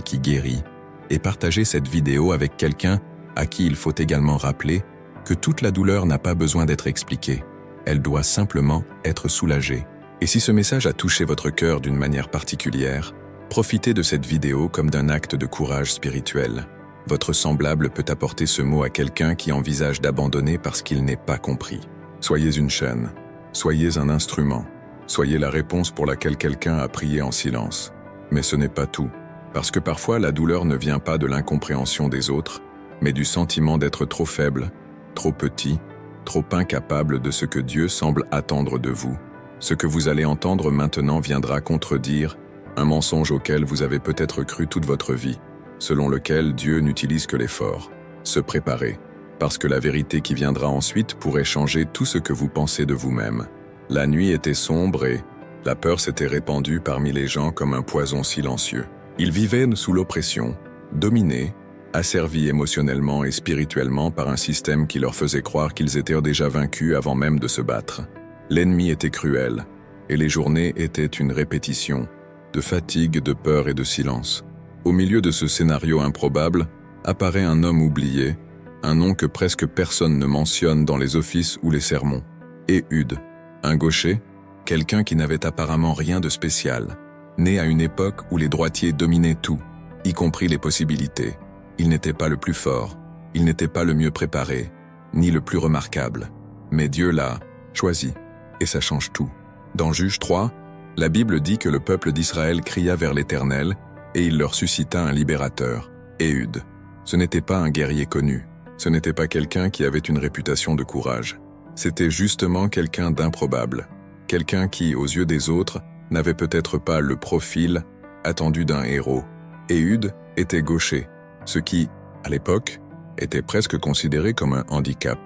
qui guérit. Et partagez cette vidéo avec quelqu'un à qui il faut également rappeler que toute la douleur n'a pas besoin d'être expliquée. Elle doit simplement être soulagée. Et si ce message a touché votre cœur d'une manière particulière, profitez de cette vidéo comme d'un acte de courage spirituel. Votre semblable peut apporter ce mot à quelqu'un qui envisage d'abandonner parce qu'il n'est pas compris. Soyez une chaîne, soyez un instrument, soyez la réponse pour laquelle quelqu'un a prié en silence. Mais ce n'est pas tout, parce que parfois la douleur ne vient pas de l'incompréhension des autres, mais du sentiment d'être trop faible, trop petit, trop incapable de ce que Dieu semble attendre de vous. Ce que vous allez entendre maintenant viendra contredire un mensonge auquel vous avez peut-être cru toute votre vie, selon lequel Dieu n'utilise que l'effort. Se préparer, parce que la vérité qui viendra ensuite pourrait changer tout ce que vous pensez de vous-même. La nuit était sombre et la peur s'était répandue parmi les gens comme un poison silencieux. Ils vivaient sous l'oppression, dominés, asservis émotionnellement et spirituellement par un système qui leur faisait croire qu'ils étaient déjà vaincus avant même de se battre. L'ennemi était cruel, et les journées étaient une répétition de fatigue, de peur et de silence. Au milieu de ce scénario improbable, apparaît un homme oublié, un nom que presque personne ne mentionne dans les offices ou les sermons. Éhude, un gaucher, quelqu'un qui n'avait apparemment rien de spécial, né à une époque où les droitiers dominaient tout, y compris les possibilités. Il n'était pas le plus fort, il n'était pas le mieux préparé, ni le plus remarquable. Mais Dieu l'a choisi, et ça change tout. Dans Juge 3, La Bible dit que le peuple d'Israël cria vers l'Éternel et il leur suscita un libérateur, Éhud. Ce n'était pas un guerrier connu, ce n'était pas quelqu'un qui avait une réputation de courage. C'était justement quelqu'un d'improbable, quelqu'un qui, aux yeux des autres, n'avait peut-être pas le profil attendu d'un héros. Éhud était gaucher, ce qui, à l'époque, était presque considéré comme un handicap.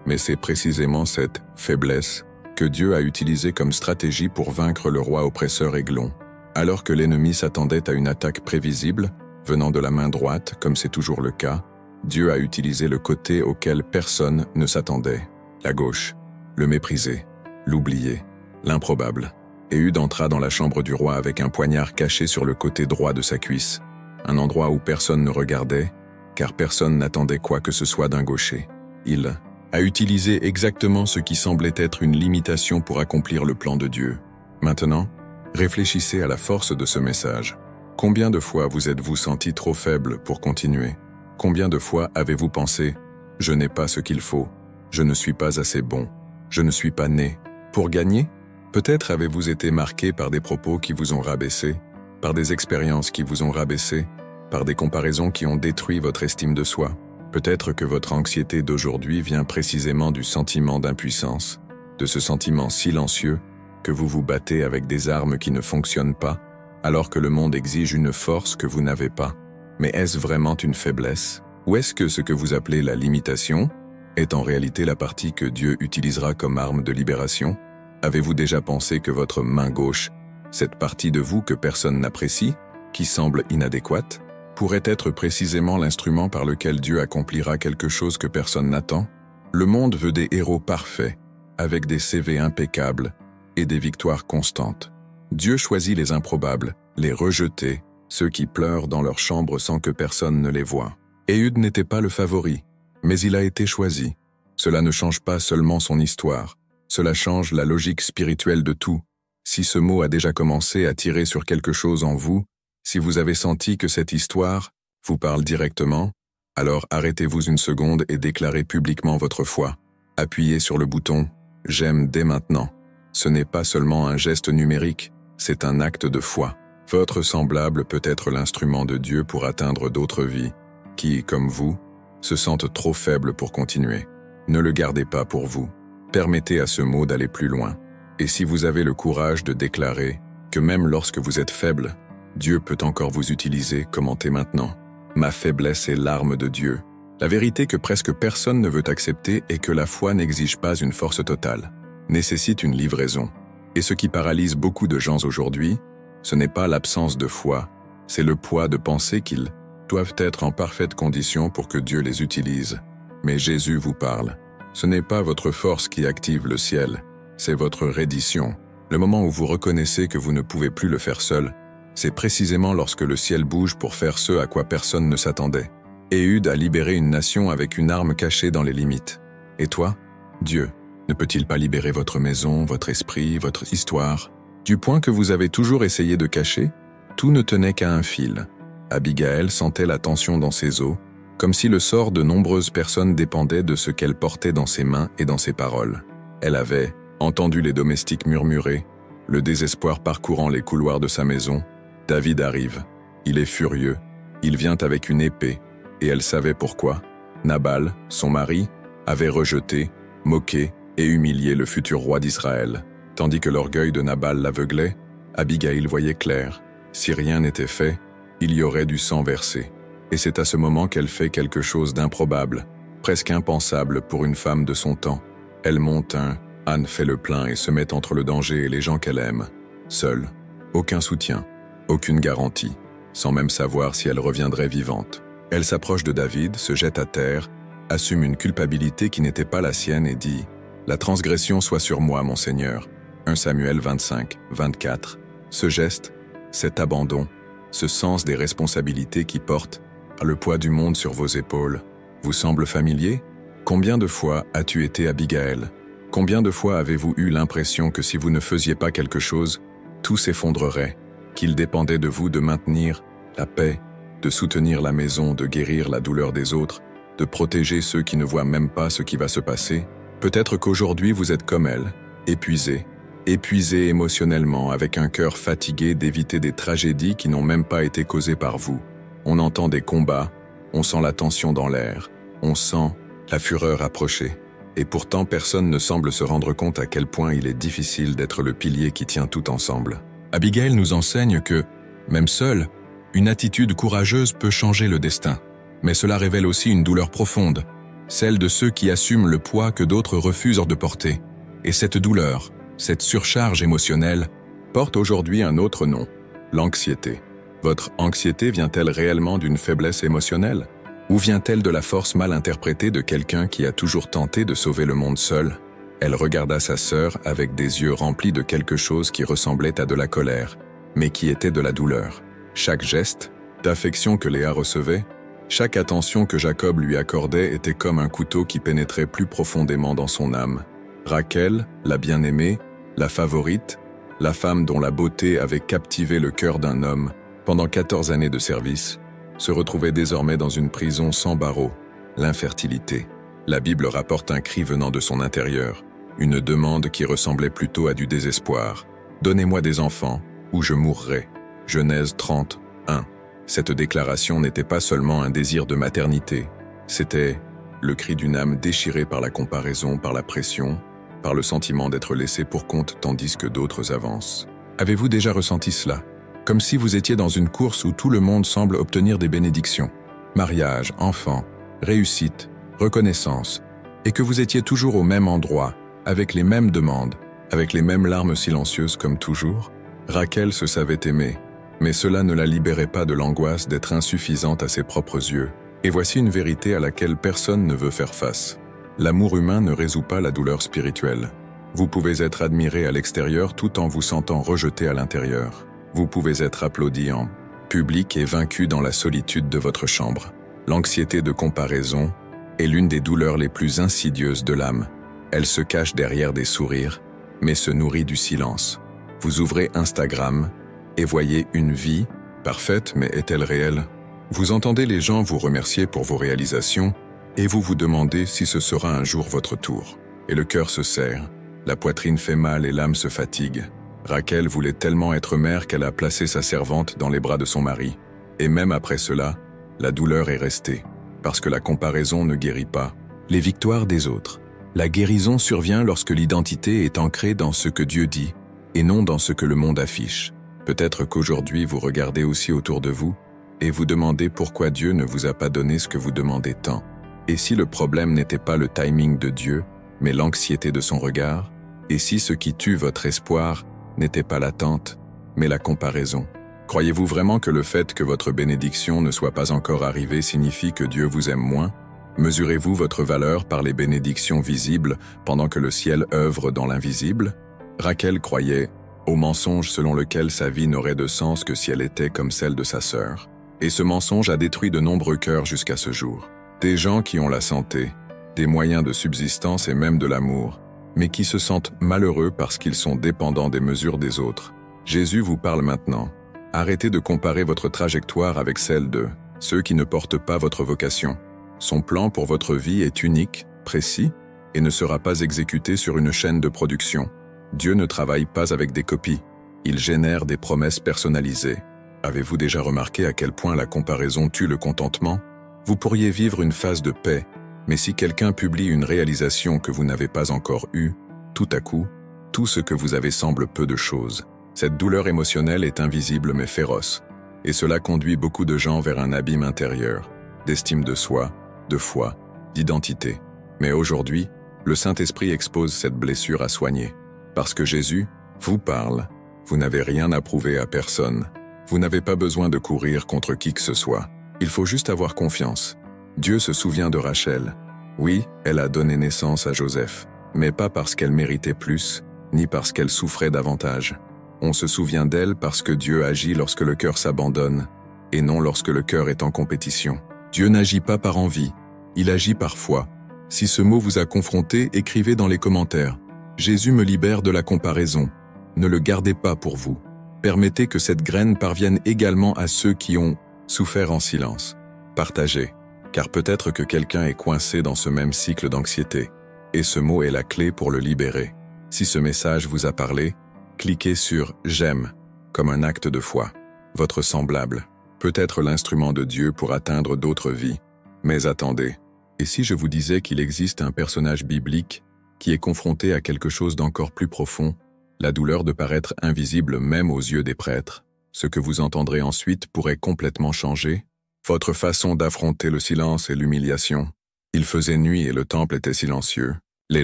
Mais c'est précisément cette faiblesse que Dieu a utilisée comme stratégie pour vaincre le roi oppresseur Églon. Alors que l'ennemi s'attendait à une attaque prévisible, venant de la main droite, comme c'est toujours le cas, Dieu a utilisé le côté auquel personne ne s'attendait, la gauche, le méprisé, l'oublié, l'improbable. Éhud entra dans la chambre du roi avec un poignard caché sur le côté droit de sa cuisse, un endroit où personne ne regardait, car personne n'attendait quoi que ce soit d'un gaucher. Il a utilisé exactement ce qui semblait être une limitation pour accomplir le plan de Dieu. Maintenant, réfléchissez à la force de ce message. Combien de fois vous êtes-vous senti trop faible pour continuer? Combien de fois avez-vous pensé « Je n'ai pas ce qu'il faut, je ne suis pas assez bon, je ne suis pas né » pour gagner? Peut-être avez-vous été marqué par des propos qui vous ont rabaissé, par des expériences qui vous ont rabaissé, par des comparaisons qui ont détruit votre estime de soi. Peut-être que votre anxiété d'aujourd'hui vient précisément du sentiment d'impuissance, de ce sentiment silencieux que vous vous battez avec des armes qui ne fonctionnent pas, alors que le monde exige une force que vous n'avez pas. Mais est-ce vraiment une faiblesse? Ou est-ce que ce que vous appelez la limitation est en réalité la partie que Dieu utilisera comme arme de libération? Avez-vous déjà pensé que votre main gauche, cette partie de vous que personne n'apprécie, qui semble inadéquate, pourrait être précisément l'instrument par lequel Dieu accomplira quelque chose que personne n'attend? Le monde veut des héros parfaits, avec des CV impeccables et des victoires constantes. Dieu choisit les improbables, les rejetés, ceux qui pleurent dans leur chambre sans que personne ne les voie. Éhud n'était pas le favori, mais il a été choisi. Cela ne change pas seulement son histoire, cela change la logique spirituelle de tout. Si ce mot a déjà commencé à tirer sur quelque chose en vous, si vous avez senti que cette histoire vous parle directement, alors arrêtez-vous une seconde et déclarez publiquement votre foi. Appuyez sur le bouton « J'aime dès maintenant ». Ce n'est pas seulement un geste numérique, c'est un acte de foi. Votre semblable peut être l'instrument de Dieu pour atteindre d'autres vies, qui, comme vous, se sentent trop faibles pour continuer. Ne le gardez pas pour vous. Permettez à ce mot d'aller plus loin. Et si vous avez le courage de déclarer que même lorsque vous êtes faible, Dieu peut encore vous utiliser, commentez maintenant. Ma faiblesse est l'arme de Dieu. La vérité que presque personne ne veut accepter est que la foi n'exige pas une force totale, nécessite une livraison. Et ce qui paralyse beaucoup de gens aujourd'hui, ce n'est pas l'absence de foi, c'est le poids de penser qu'ils doivent être en parfaite condition pour que Dieu les utilise. Mais Jésus vous parle. Ce n'est pas votre force qui active le ciel, c'est votre reddition. Le moment où vous reconnaissez que vous ne pouvez plus le faire seul, c'est précisément lorsque le ciel bouge pour faire ce à quoi personne ne s'attendait. Éhud a libéré une nation avec une arme cachée dans les limites. Et toi, Dieu, ne peut-il pas libérer votre maison, votre esprit, votre histoire? Du point que vous avez toujours essayé de cacher, tout ne tenait qu'à un fil. Abigaël sentait la tension dans ses os, comme si le sort de nombreuses personnes dépendait de ce qu'elle portait dans ses mains et dans ses paroles. Elle avait entendu les domestiques murmurer, le désespoir parcourant les couloirs de sa maison. David arrive. Il est furieux. Il vient avec une épée. Et elle savait pourquoi. Nabal, son mari, avait rejeté, moqué et humilié le futur roi d'Israël. Tandis que l'orgueil de Nabal l'aveuglait, Abigail voyait clair. Si rien n'était fait, il y aurait du sang versé. Et c'est à ce moment qu'elle fait quelque chose d'improbable, presque impensable pour une femme de son temps. Elle monte un « Anne fait le plein » et se met entre le danger et les gens qu'elle aime. Seule, aucun soutien, aucune garantie, sans même savoir si elle reviendrait vivante. Elle s'approche de David, se jette à terre, assume une culpabilité qui n'était pas la sienne et dit « La transgression soit sur moi, mon Seigneur ». 1 Samuel 25, 24. Ce geste, cet abandon, ce sens des responsabilités qui portent le poids du monde sur vos épaules, vous semble familier? Combien de fois as-tu été Abigaël? Combien de fois avez-vous eu l'impression que si vous ne faisiez pas quelque chose, tout s'effondrerait, qu'il dépendait de vous de maintenir la paix, de soutenir la maison, de guérir la douleur des autres, de protéger ceux qui ne voient même pas ce qui va se passer? Peut-être qu'aujourd'hui vous êtes comme elle, épuisé, épuisé émotionnellement, avec un cœur fatigué d'éviter des tragédies qui n'ont même pas été causées par vous. On entend des combats, on sent la tension dans l'air, on sent la fureur approcher. Et pourtant personne ne semble se rendre compte à quel point il est difficile d'être le pilier qui tient tout ensemble. Abigail nous enseigne que, même seule, une attitude courageuse peut changer le destin. Mais cela révèle aussi une douleur profonde, celle de ceux qui assument le poids que d'autres refusent de porter. Et cette douleur, cette surcharge émotionnelle, porte aujourd'hui un autre nom, l'anxiété. Votre anxiété vient-elle réellement d'une faiblesse émotionnelle? Ou vient-elle de la force mal interprétée de quelqu'un qui a toujours tenté de sauver le monde seul? Elle regarda sa sœur avec des yeux remplis de quelque chose qui ressemblait à de la colère, mais qui était de la douleur. Chaque geste, d'affection que Léa recevait, chaque attention que Jacob lui accordait était comme un couteau qui pénétrait plus profondément dans son âme. Rachel, la bien-aimée, la favorite, la femme dont la beauté avait captivé le cœur d'un homme pendant 14 années de service, se retrouvait désormais dans une prison sans barreaux, l'infertilité. La Bible rapporte un cri venant de son intérieur, une demande qui ressemblait plutôt à du désespoir. « Donnez-moi des enfants, ou je mourrai » Genèse 30, 1. Cette déclaration n'était pas seulement un désir de maternité, c'était le cri d'une âme déchirée par la comparaison, par la pression, par le sentiment d'être laissé pour compte tandis que d'autres avancent. Avez-vous déjà ressenti cela? Comme si vous étiez dans une course où tout le monde semble obtenir des bénédictions, mariage, enfants, réussite, reconnaissance, et que vous étiez toujours au même endroit, avec les mêmes demandes, avec les mêmes larmes silencieuses comme toujours? Rachel se savait aimée, mais cela ne la libérait pas de l'angoisse d'être insuffisante à ses propres yeux. Et voici une vérité à laquelle personne ne veut faire face. L'amour humain ne résout pas la douleur spirituelle. Vous pouvez être admiré à l'extérieur tout en vous sentant rejeté à l'intérieur. Vous pouvez être applaudi en public et vaincu dans la solitude de votre chambre. L'anxiété de comparaison est l'une des douleurs les plus insidieuses de l'âme. Elle se cache derrière des sourires, mais se nourrit du silence. Vous ouvrez Instagram et voyez une vie parfaite, mais est-elle réelle? Vous entendez les gens vous remercier pour vos réalisations et vous vous demandez si ce sera un jour votre tour. Et le cœur se serre, la poitrine fait mal et l'âme se fatigue. Rachel voulait tellement être mère qu'elle a placé sa servante dans les bras de son mari. Et même après cela, la douleur est restée, parce que la comparaison ne guérit pas. Les victoires des autres. La guérison survient lorsque l'identité est ancrée dans ce que Dieu dit, et non dans ce que le monde affiche. Peut-être qu'aujourd'hui vous regardez aussi autour de vous, et vous demandez pourquoi Dieu ne vous a pas donné ce que vous demandez tant. Et si le problème n'était pas le timing de Dieu, mais l'anxiété de son regard? Et si ce qui tue votre espoir n'était pas l'attente, mais la comparaison? Croyez-vous vraiment que le fait que votre bénédiction ne soit pas encore arrivée signifie que Dieu vous aime moins? Mesurez-vous votre valeur par les bénédictions visibles pendant que le ciel œuvre dans l'invisible? Rachel croyait au mensonge selon lequel sa vie n'aurait de sens que si elle était comme celle de sa sœur. Et ce mensonge a détruit de nombreux cœurs jusqu'à ce jour. Des gens qui ont la santé, des moyens de subsistance et même de l'amour, mais qui se sentent malheureux parce qu'ils sont dépendants des mesures des autres. Jésus vous parle maintenant. Arrêtez de comparer votre trajectoire avec celle de ceux qui ne portent pas votre vocation. Son plan pour votre vie est unique, précis, et ne sera pas exécuté sur une chaîne de production. Dieu ne travaille pas avec des copies. Il génère des promesses personnalisées. Avez-vous déjà remarqué à quel point la comparaison tue le contentement? Vous pourriez vivre une phase de paix, mais si quelqu'un publie une réalisation que vous n'avez pas encore eue, tout à coup, tout ce que vous avez semble peu de choses. Cette douleur émotionnelle est invisible mais féroce, et cela conduit beaucoup de gens vers un abîme intérieur, d'estime de soi, de foi, d'identité. Mais aujourd'hui, le Saint-Esprit expose cette blessure à soigner. Parce que Jésus vous parle, vous n'avez rien à prouver à personne. Vous n'avez pas besoin de courir contre qui que ce soit. Il faut juste avoir confiance. Dieu se souvient de Rachel. Oui, elle a donné naissance à Joseph, mais pas parce qu'elle méritait plus, ni parce qu'elle souffrait davantage. On se souvient d'elle parce que Dieu agit lorsque le cœur s'abandonne, et non lorsque le cœur est en compétition. Dieu n'agit pas par envie, il agit par foi. Si ce mot vous a confronté, écrivez dans les commentaires. Jésus me libère de la comparaison. Ne le gardez pas pour vous. Permettez que cette graine parvienne également à ceux qui ont souffert en silence. Partagez, car peut-être que quelqu'un est coincé dans ce même cycle d'anxiété, et ce mot est la clé pour le libérer. Si ce message vous a parlé, cliquez sur « J'aime » comme un acte de foi. Votre semblable peut être l'instrument de Dieu pour atteindre d'autres vies. Mais attendez, et si je vous disais qu'il existe un personnage biblique qui est confronté à quelque chose d'encore plus profond, la douleur de paraître invisible même aux yeux des prêtres? Ce que vous entendrez ensuite pourrait complètement changer votre façon d'affronter le silence et l'humiliation. Il faisait nuit et le temple était silencieux. Les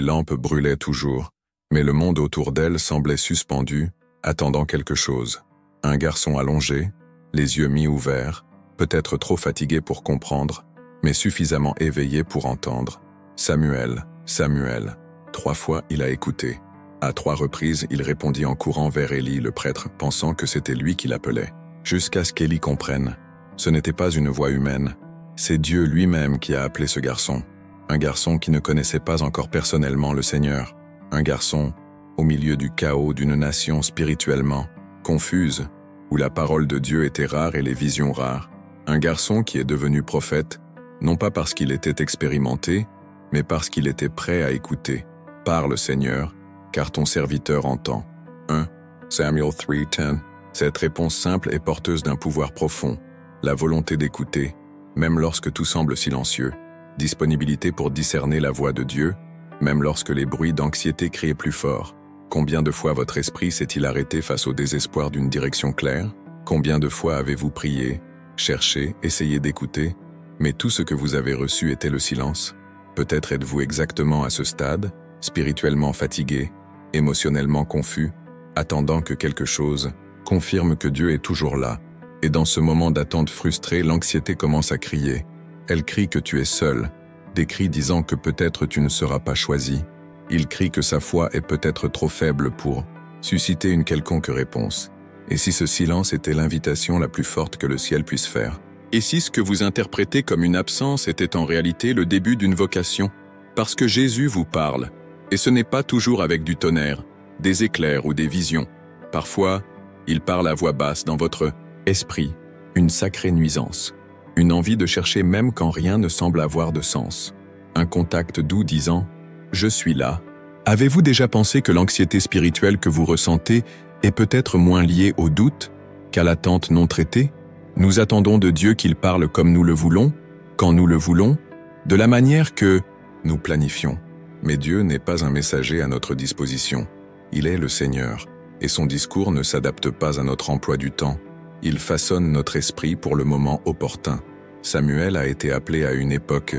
lampes brûlaient toujours, mais le monde autour d'elle semblait suspendu, attendant quelque chose. Un garçon allongé, les yeux mi-ouverts, peut-être trop fatigué pour comprendre, mais suffisamment éveillé pour entendre. « Samuel, Samuel !» 3 fois il a écouté. À 3 reprises, il répondit en courant vers Élie le prêtre, pensant que c'était lui qui l'appelait. Jusqu'à ce qu'Élie comprenne. Ce n'était pas une voix humaine. C'est Dieu lui-même qui a appelé ce garçon. Un garçon qui ne connaissait pas encore personnellement le Seigneur. Un garçon au milieu du chaos d'une nation spirituellement confuse, où la parole de Dieu était rare et les visions rares. Un garçon qui est devenu prophète, non pas parce qu'il était expérimenté, mais parce qu'il était prêt à écouter. Parle, Seigneur, car ton serviteur entend. 1 Samuel 3:10. Cette réponse simple est porteuse d'un pouvoir profond, la volonté d'écouter, même lorsque tout semble silencieux, disponibilité pour discerner la voix de Dieu, même lorsque les bruits d'anxiété crient plus fort. Combien de fois votre esprit s'est-il arrêté face au désespoir d'une direction claire? Combien de fois avez-vous prié, cherché, essayé d'écouter, mais tout ce que vous avez reçu était le silence? Peut-être êtes-vous exactement à ce stade, spirituellement fatigué, émotionnellement confus, attendant que quelque chose confirme que Dieu est toujours là. Et dans ce moment d'attente frustrée, l'anxiété commence à crier. Elle crie que tu es seul, des cris disant que peut-être tu ne seras pas choisi. Il crie que sa foi est peut-être trop faible pour susciter une quelconque réponse. Et si ce silence était l'invitation la plus forte que le ciel puisse faire? Et si ce que vous interprétez comme une absence était en réalité le début d'une vocation? Parce que Jésus vous parle, et ce n'est pas toujours avec du tonnerre, des éclairs ou des visions. Parfois, il parle à voix basse dans votre esprit, une sacrée nuisance, une envie de chercher même quand rien ne semble avoir de sens. Un contact doux disant « Je suis là ». Avez-vous déjà pensé que l'anxiété spirituelle que vous ressentez est peut-être moins liée au doute qu'à l'attente non traitée? Nous attendons de Dieu qu'il parle comme nous le voulons, quand nous le voulons, de la manière que nous planifions. Mais Dieu n'est pas un messager à notre disposition. Il est le Seigneur, et son discours ne s'adapte pas à notre emploi du temps. Il façonne notre esprit pour le moment opportun. Samuel a été appelé à une époque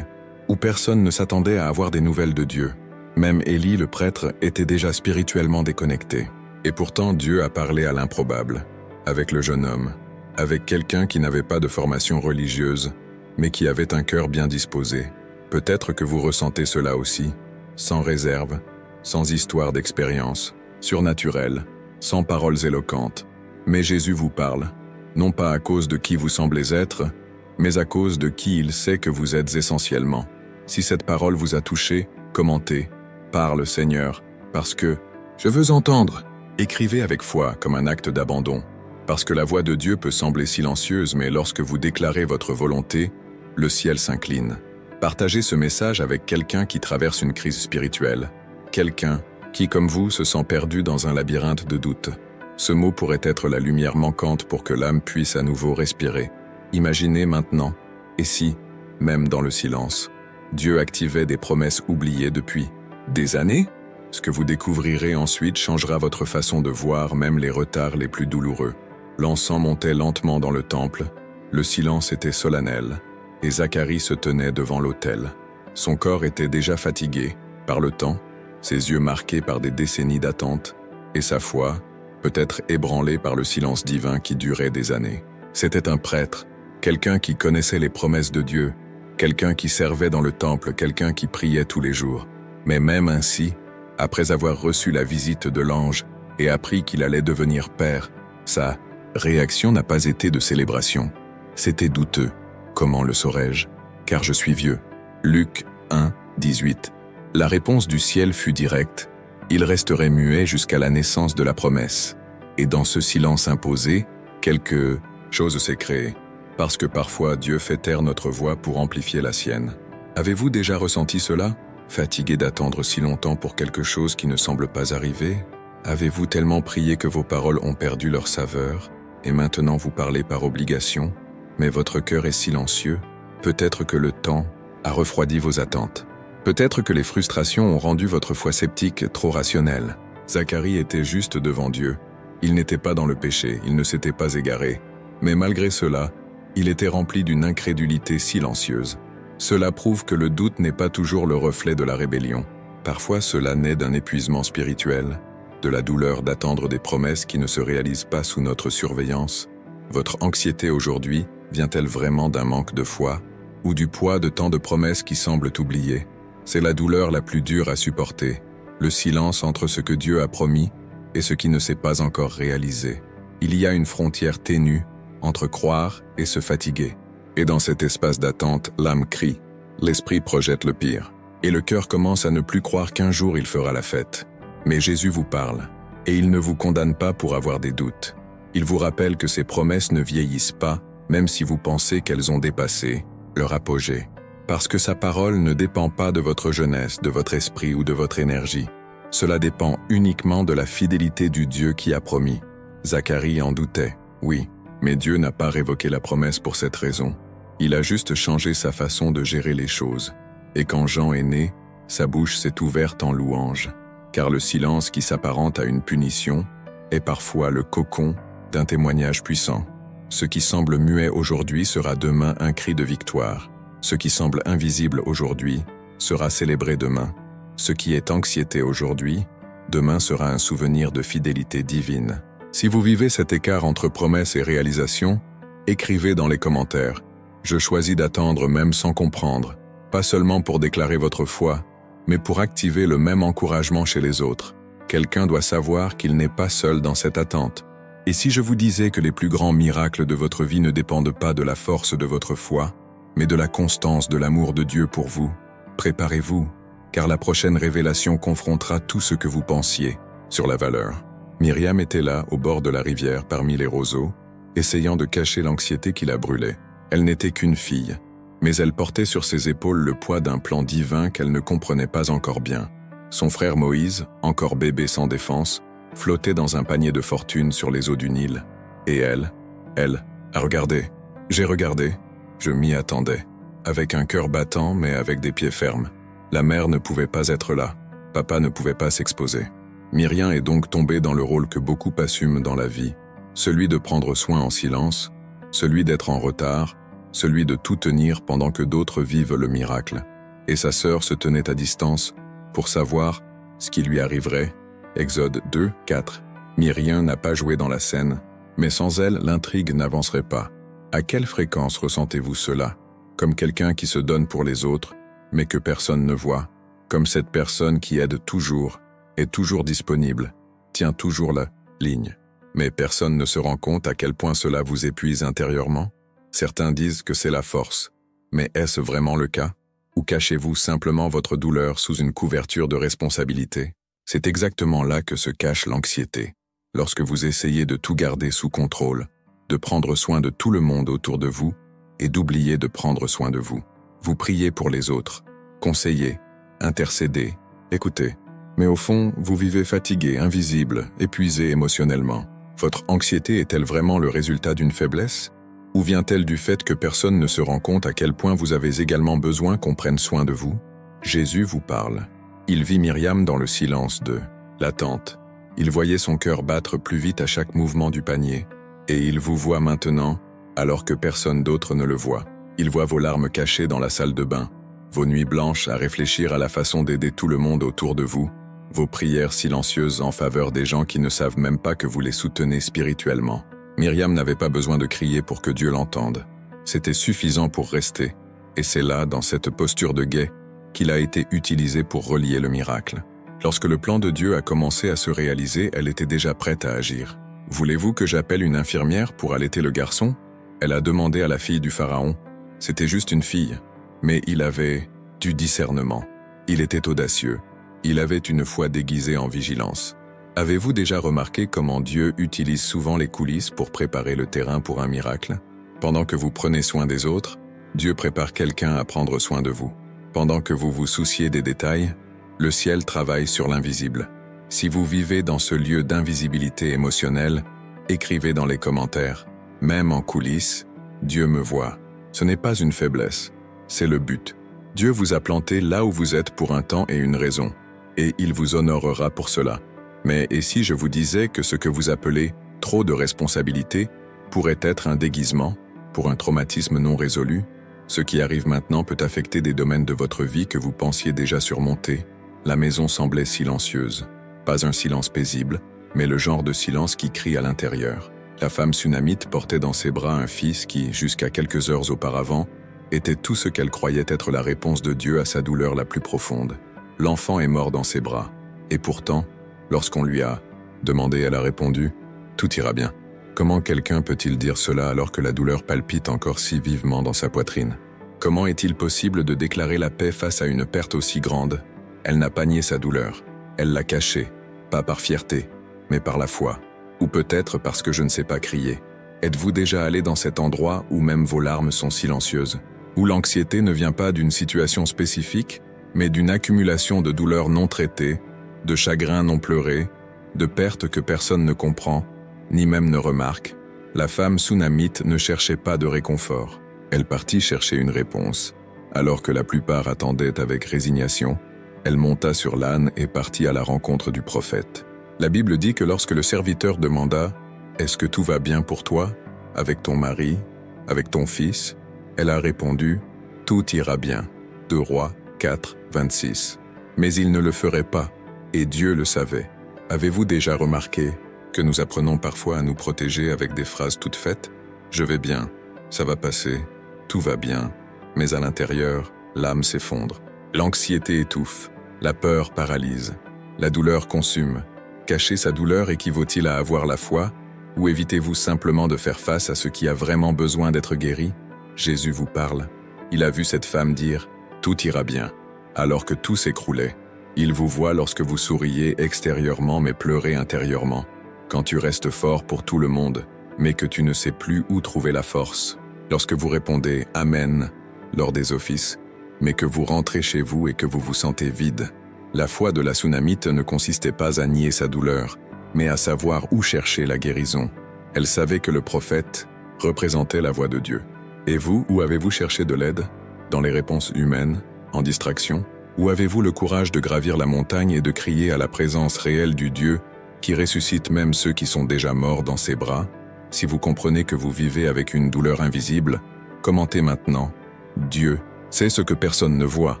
où personne ne s'attendait à avoir des nouvelles de Dieu. Même Élie, le prêtre, était déjà spirituellement déconnecté. Et pourtant, Dieu a parlé à l'improbable, avec le jeune homme, avec quelqu'un qui n'avait pas de formation religieuse, mais qui avait un cœur bien disposé. Peut-être que vous ressentez cela aussi, sans réserve, sans histoire d'expérience, surnaturelle, sans paroles éloquentes. Mais Jésus vous parle, non pas à cause de qui vous semblez être, mais à cause de qui il sait que vous êtes essentiellement. Si cette parole vous a touché, commentez « Parle, Seigneur », parce que « Je veux entendre ». Écrivez avec foi comme un acte d'abandon, parce que la voix de Dieu peut sembler silencieuse, mais lorsque vous déclarez votre volonté, le ciel s'incline. Partagez ce message avec quelqu'un qui traverse une crise spirituelle, quelqu'un qui, comme vous, se sent perdu dans un labyrinthe de doutes. Ce mot pourrait être la lumière manquante pour que l'âme puisse à nouveau respirer. Imaginez maintenant, et si, même dans le silence, Dieu activait des promesses oubliées depuis des années? Ce que vous découvrirez ensuite changera votre façon de voir même les retards les plus douloureux. L'encens montait lentement dans le temple, le silence était solennel, et Zacharie se tenait devant l'autel. Son corps était déjà fatigué par le temps, ses yeux marqués par des décennies d'attente, et sa foi, peut-être ébranlée par le silence divin qui durait des années. C'était un prêtre, quelqu'un qui connaissait les promesses de Dieu, quelqu'un qui servait dans le temple, quelqu'un qui priait tous les jours. Mais même ainsi, après avoir reçu la visite de l'ange et appris qu'il allait devenir père, sa réaction n'a pas été de célébration. C'était douteux. Comment le saurais-je? Car je suis vieux. Luc 1, 18. La réponse du ciel fut directe. Il resterait muet jusqu'à la naissance de la promesse. Et dans ce silence imposé, quelque chose s'est créée. Parce que parfois Dieu fait taire notre voix pour amplifier la sienne. Avez-vous déjà ressenti cela? Fatigué d'attendre si longtemps pour quelque chose qui ne semble pas arriver? Avez-vous tellement prié que vos paroles ont perdu leur saveur, et maintenant vous parlez par obligation, mais votre cœur est silencieux? Peut-être que le temps a refroidi vos attentes. Peut-être que les frustrations ont rendu votre foi sceptique trop rationnelle. Zacharie était juste devant Dieu. Il n'était pas dans le péché, il ne s'était pas égaré. Mais malgré cela, il était rempli d'une incrédulité silencieuse. Cela prouve que le doute n'est pas toujours le reflet de la rébellion. Parfois cela naît d'un épuisement spirituel, de la douleur d'attendre des promesses qui ne se réalisent pas sous notre surveillance. Votre anxiété aujourd'hui vient-elle vraiment d'un manque de foi, ou du poids de tant de promesses qui semblent oubliées? C'est la douleur la plus dure à supporter, le silence entre ce que Dieu a promis et ce qui ne s'est pas encore réalisé. Il y a une frontière ténue entre croire et se fatiguer. Et dans cet espace d'attente, l'âme crie, l'esprit projette le pire, et le cœur commence à ne plus croire qu'un jour il fera la fête. Mais Jésus vous parle, et il ne vous condamne pas pour avoir des doutes. Il vous rappelle que ces promesses ne vieillissent pas, même si vous pensez qu'elles ont dépassé leur apogée. Parce que sa parole ne dépend pas de votre jeunesse, de votre esprit ou de votre énergie. Cela dépend uniquement de la fidélité du Dieu qui a promis. Zacharie en doutait, oui, mais Dieu n'a pas révoqué la promesse pour cette raison. Il a juste changé sa façon de gérer les choses. Et quand Jean est né, sa bouche s'est ouverte en louange. Car le silence qui s'apparente à une punition est parfois le cocon d'un témoignage puissant. Ce qui semble muet aujourd'hui sera demain un cri de victoire. Ce qui semble invisible aujourd'hui sera célébré demain. Ce qui est anxiété aujourd'hui, demain sera un souvenir de fidélité divine. Si vous vivez cet écart entre promesse et réalisation, écrivez dans les commentaires « Je choisis d'attendre même sans comprendre », pas seulement pour déclarer votre foi, mais pour activer le même encouragement chez les autres. Quelqu'un doit savoir qu'il n'est pas seul dans cette attente. Et si je vous disais que les plus grands miracles de votre vie ne dépendent pas de la force de votre foi, mais de la constance de l'amour de Dieu pour vous, préparez-vous, car la prochaine révélation confrontera tout ce que vous pensiez sur la valeur. Myriam était là, au bord de la rivière, parmi les roseaux, essayant de cacher l'anxiété qui la brûlait. Elle n'était qu'une fille, mais elle portait sur ses épaules le poids d'un plan divin qu'elle ne comprenait pas encore bien. Son frère Moïse, encore bébé sans défense, flottait dans un panier de fortune sur les eaux du Nil. Et elle a regardé. J'ai regardé. Je m'y attendais. Avec un cœur battant, mais avec des pieds fermes. La mère ne pouvait pas être là. Papa ne pouvait pas s'exposer. Myriam est donc tombée dans le rôle que beaucoup assument dans la vie, celui de prendre soin en silence, celui d'être en retard, celui de tout tenir pendant que d'autres vivent le miracle. Et sa sœur se tenait à distance pour savoir ce qui lui arriverait. Exode 2, 4. Myriam n'a pas joué dans la scène, mais sans elle, l'intrigue n'avancerait pas. À quelle fréquence ressentez-vous cela? Comme quelqu'un qui se donne pour les autres, mais que personne ne voit. Comme cette personne qui aide toujours, est toujours disponible, tient toujours la ligne. Mais personne ne se rend compte à quel point cela vous épuise intérieurement? Certains disent que c'est la force. Mais est-ce vraiment le cas? Ou cachez-vous simplement votre douleur sous une couverture de responsabilité? C'est exactement là que se cache l'anxiété. Lorsque vous essayez de tout garder sous contrôle, de prendre soin de tout le monde autour de vous et d'oublier de prendre soin de vous. Vous priez pour les autres, conseillez, intercédez, écoutez. Mais au fond, vous vivez fatigué, invisible, épuisé émotionnellement. Votre anxiété est-elle vraiment le résultat d'une faiblesse? Ou vient-elle du fait que personne ne se rend compte à quel point vous avez également besoin qu'on prenne soin de vous? Jésus vous parle. Il vit Myriam dans le silence de l'attente. Il voyait son cœur battre plus vite à chaque mouvement du panier. Et il vous voit maintenant, alors que personne d'autre ne le voit. Il voit vos larmes cachées dans la salle de bain, vos nuits blanches à réfléchir à la façon d'aider tout le monde autour de vous, vos prières silencieuses en faveur des gens qui ne savent même pas que vous les soutenez spirituellement. Myriam n'avait pas besoin de crier pour que Dieu l'entende. C'était suffisant pour rester, et c'est là, dans cette posture de guet, qu'il a été utilisé pour relier le miracle. Lorsque le plan de Dieu a commencé à se réaliser, elle était déjà prête à agir. « Voulez-vous que j'appelle une infirmière pour allaiter le garçon ?» Elle a demandé à la fille du Pharaon. C'était juste une fille, mais il avait du discernement. Il était audacieux. Il avait une foi déguisée en vigilance. Avez-vous déjà remarqué comment Dieu utilise souvent les coulisses pour préparer le terrain pour un miracle? Pendant que vous prenez soin des autres, Dieu prépare quelqu'un à prendre soin de vous. Pendant que vous vous souciez des détails, le ciel travaille sur l'invisible. Si vous vivez dans ce lieu d'invisibilité émotionnelle, écrivez dans les commentaires, même en coulisses, Dieu me voit. Ce n'est pas une faiblesse, c'est le but. Dieu vous a planté là où vous êtes pour un temps et une raison, et il vous honorera pour cela. Mais et si je vous disais que ce que vous appelez trop de responsabilité pourrait être un déguisement pour un traumatisme non résolu? Ce qui arrive maintenant peut affecter des domaines de votre vie que vous pensiez déjà surmonter. La maison semblait silencieuse. Pas un silence paisible, mais le genre de silence qui crie à l'intérieur. La femme sunamite portait dans ses bras un fils qui, jusqu'à quelques heures auparavant, était tout ce qu'elle croyait être la réponse de Dieu à sa douleur la plus profonde. L'enfant est mort dans ses bras. Et pourtant, lorsqu'on lui a demandé, elle a répondu « Tout ira bien ». Comment quelqu'un peut-il dire cela alors que la douleur palpite encore si vivement dans sa poitrine? Comment est-il possible de déclarer la paix face à une perte aussi grande? Elle n'a pas nié sa douleur. Elle l'a cachée, pas par fierté, mais par la foi. Ou peut-être parce que je ne sais pas crier. Êtes-vous déjà allé dans cet endroit où même vos larmes sont silencieuses? Où l'anxiété ne vient pas d'une situation spécifique, mais d'une accumulation de douleurs non traitées, de chagrins non pleurés, de pertes que personne ne comprend, ni même ne remarque? La femme sunamite ne cherchait pas de réconfort. Elle partit chercher une réponse. Alors que la plupart attendaient avec résignation, elle monta sur l'âne et partit à la rencontre du prophète. La Bible dit que lorsque le serviteur demanda « Est-ce que tout va bien pour toi, avec ton mari, avec ton fils ?» Elle a répondu « Tout ira bien » 2 Rois 4, 26. Mais il ne le ferait pas, et Dieu le savait. Avez-vous déjà remarqué que nous apprenons parfois à nous protéger avec des phrases toutes faites? Je vais bien, ça va passer, tout va bien, mais à l'intérieur, l'âme s'effondre. L'anxiété étouffe, la peur paralyse, la douleur consume. Cacher sa douleur équivaut-il à avoir la foi, ou évitez-vous simplement de faire face à ce qui a vraiment besoin d'être guéri? Jésus vous parle. Il a vu cette femme dire « Tout ira bien », alors que tout s'écroulait. Il vous voit lorsque vous souriez extérieurement mais pleurez intérieurement. Quand tu restes fort pour tout le monde, mais que tu ne sais plus où trouver la force. Lorsque vous répondez « Amen » lors des offices, mais que vous rentrez chez vous et que vous vous sentez vide. La foi de la sunamite ne consistait pas à nier sa douleur, mais à savoir où chercher la guérison. Elle savait que le prophète représentait la voix de Dieu. Et vous, où avez-vous cherché de l'aide? Dans les réponses humaines, en distraction? Ou avez-vous le courage de gravir la montagne et de crier à la présence réelle du Dieu qui ressuscite même ceux qui sont déjà morts dans ses bras? Si vous comprenez que vous vivez avec une douleur invisible, commentez maintenant. Dieu sait ce que personne ne voit.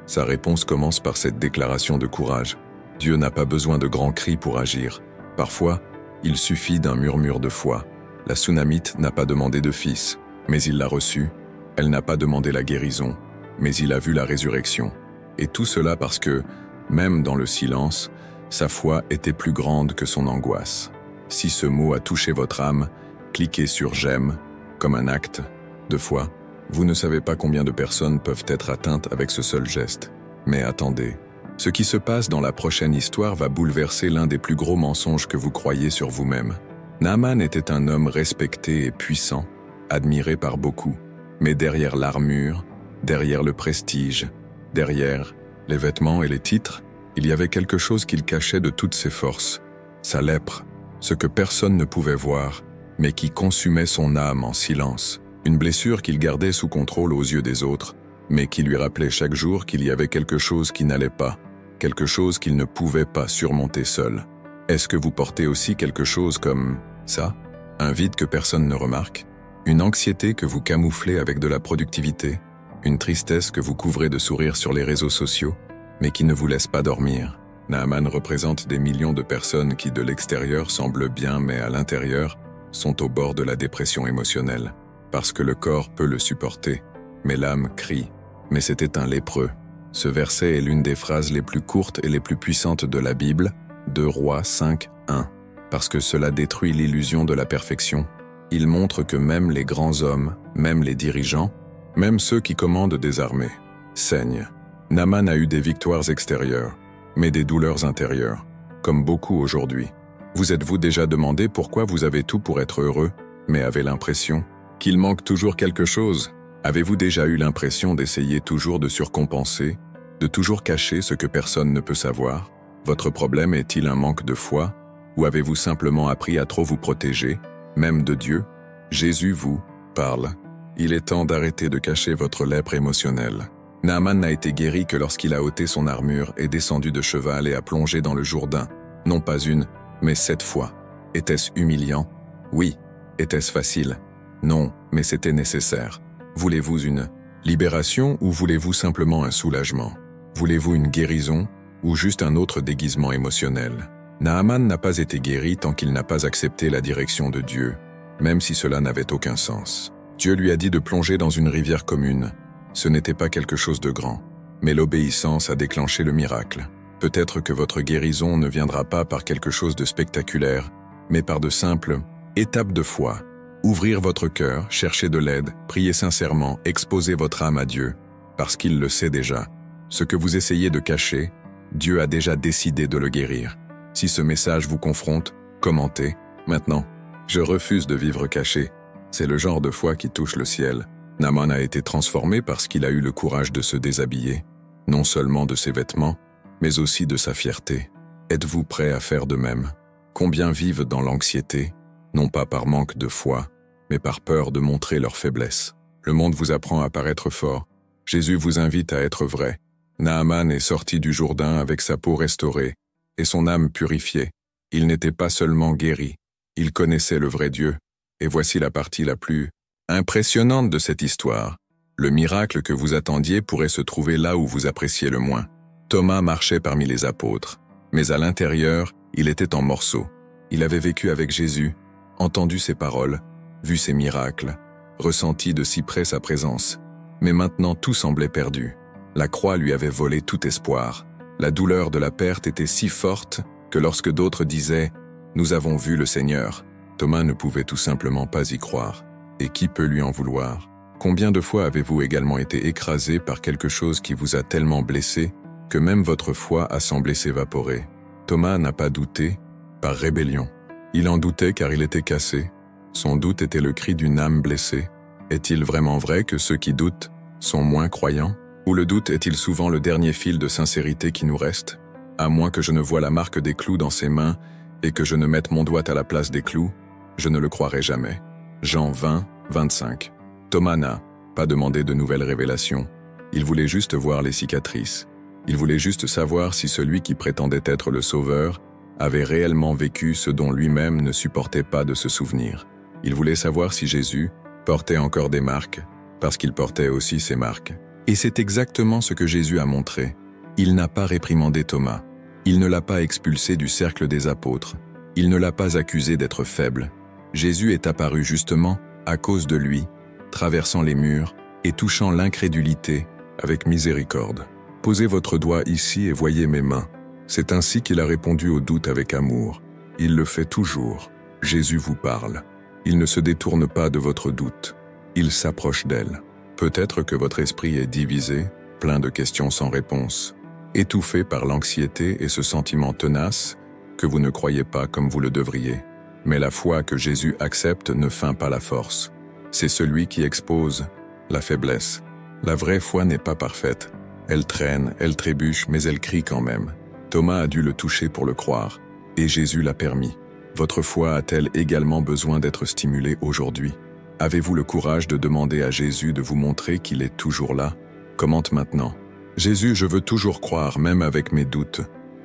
Sa réponse commence par cette déclaration de courage. Dieu n'a pas besoin de grands cris pour agir. Parfois, il suffit d'un murmure de foi. La sunamite n'a pas demandé de fils, mais il l'a reçu. Elle n'a pas demandé la guérison, mais il a vu la résurrection. Et tout cela parce que, même dans le silence, sa foi était plus grande que son angoisse. Si ce mot a touché votre âme, cliquez sur « J'aime » comme un acte de foi. Vous ne savez pas combien de personnes peuvent être atteintes avec ce seul geste. Mais attendez, ce qui se passe dans la prochaine histoire va bouleverser l'un des plus gros mensonges que vous croyez sur vous-même. Naaman était un homme respecté et puissant, admiré par beaucoup. Mais derrière l'armure, derrière le prestige, derrière les vêtements et les titres, il y avait quelque chose qu'il cachait de toutes ses forces. Sa lèpre, ce que personne ne pouvait voir, mais qui consumait son âme en silence. Une blessure qu'il gardait sous contrôle aux yeux des autres, mais qui lui rappelait chaque jour qu'il y avait quelque chose qui n'allait pas, quelque chose qu'il ne pouvait pas surmonter seul. Est-ce que vous portez aussi quelque chose comme ça? Un vide que personne ne remarque? Une anxiété que vous camouflez avec de la productivité? Une tristesse que vous couvrez de sourires sur les réseaux sociaux, mais qui ne vous laisse pas dormir? Naaman représente des millions de personnes qui de l'extérieur semblent bien, mais à l'intérieur, sont au bord de la dépression émotionnelle. Parce que le corps peut le supporter, mais l'âme crie. Mais c'était un lépreux. Ce verset est l'une des phrases les plus courtes et les plus puissantes de la Bible, 2 Rois 5, 1. Parce que cela détruit l'illusion de la perfection. Il montre que même les grands hommes, même les dirigeants, même ceux qui commandent des armées, saignent. Naaman a eu des victoires extérieures, mais des douleurs intérieures, comme beaucoup aujourd'hui. Vous êtes-vous déjà demandé pourquoi vous avez tout pour être heureux, mais avez l'impression qu'il manque toujours quelque chose? Avez-vous déjà eu l'impression d'essayer toujours de surcompenser, de toujours cacher ce que personne ne peut savoir? Votre problème est-il un manque de foi, ou avez-vous simplement appris à trop vous protéger, même de Dieu? Jésus vous parle. Il est temps d'arrêter de cacher votre lèpre émotionnelle. Naaman n'a été guéri que lorsqu'il a ôté son armure et descendu de cheval et a plongé dans le Jourdain, non pas une, mais 7 fois. Était-ce humiliant? Oui. Était-ce facile? Non, mais c'était nécessaire. Voulez-vous une libération ou voulez-vous simplement un soulagement? Voulez-vous une guérison ou juste un autre déguisement émotionnel? Naaman n'a pas été guéri tant qu'il n'a pas accepté la direction de Dieu, même si cela n'avait aucun sens. Dieu lui a dit de plonger dans une rivière commune. Ce n'était pas quelque chose de grand, mais l'obéissance a déclenché le miracle. Peut-être que votre guérison ne viendra pas par quelque chose de spectaculaire, mais par de simples étapes de foi. Ouvrir votre cœur, chercher de l'aide, prier sincèrement, exposer votre âme à Dieu, parce qu'il le sait déjà. Ce que vous essayez de cacher, Dieu a déjà décidé de le guérir. Si ce message vous confronte, commentez. Maintenant, je refuse de vivre caché. C'est le genre de foi qui touche le ciel. Naaman a été transformé parce qu'il a eu le courage de se déshabiller, non seulement de ses vêtements, mais aussi de sa fierté. Êtes-vous prêt à faire de même? Combien vivent dans l'anxiété, non pas par manque de foi, mais par peur de montrer leur faiblesse? Le monde vous apprend à paraître fort. Jésus vous invite à être vrai. Naaman est sorti du Jourdain avec sa peau restaurée et son âme purifiée. Il n'était pas seulement guéri, il connaissait le vrai Dieu. Et voici la partie la plus impressionnante de cette histoire. Le miracle que vous attendiez pourrait se trouver là où vous appréciez le moins. Thomas marchait parmi les apôtres, mais à l'intérieur, il était en morceaux. Il avait vécu avec Jésus, entendu ses paroles, vu ses miracles, ressenti de si près sa présence. Mais maintenant tout semblait perdu. La croix lui avait volé tout espoir. La douleur de la perte était si forte que lorsque d'autres disaient « Nous avons vu le Seigneur », Thomas ne pouvait tout simplement pas y croire. Et qui peut lui en vouloir? Combien de fois avez-vous également été écrasé par quelque chose qui vous a tellement blessé que même votre foi a semblé s'évaporer? Thomas n'a pas douté par rébellion. Il en doutait car il était cassé. Son doute était le cri d'une âme blessée. Est-il vraiment vrai que ceux qui doutent sont moins croyants? Ou le doute est-il souvent le dernier fil de sincérité qui nous reste? À moins que je ne voie la marque des clous dans ses mains et que je ne mette mon doigt à la place des clous, je ne le croirai jamais. Jean 20, 25. Thomas n'a pas demandé de nouvelles révélations. Il voulait juste voir les cicatrices. Il voulait juste savoir si celui qui prétendait être le Sauveur avait réellement vécu ce dont lui-même ne supportait pas de se souvenir. Il voulait savoir si Jésus portait encore des marques, parce qu'il portait aussi ses marques. Et c'est exactement ce que Jésus a montré. Il n'a pas réprimandé Thomas. Il ne l'a pas expulsé du cercle des apôtres. Il ne l'a pas accusé d'être faible. Jésus est apparu justement à cause de lui, traversant les murs et touchant l'incrédulité avec miséricorde. Posez votre doigt ici et voyez mes mains. C'est ainsi qu'il a répondu au doute avec amour. Il le fait toujours. Jésus vous parle. Il ne se détourne pas de votre doute. Il s'approche d'elle. Peut-être que votre esprit est divisé, plein de questions sans réponse, étouffé par l'anxiété et ce sentiment tenace que vous ne croyez pas comme vous le devriez. Mais la foi que Jésus accepte ne feint pas la force. C'est celui qui expose la faiblesse. La vraie foi n'est pas parfaite. Elle traîne, elle trébuche, mais elle crie quand même. Thomas a dû le toucher pour le croire, et Jésus l'a permis. Votre foi a-t-elle également besoin d'être stimulée aujourd'hui? Avez-vous le courage de demander à Jésus de vous montrer qu'il est toujours là? Commente maintenant. Jésus, je veux toujours croire, même avec mes doutes.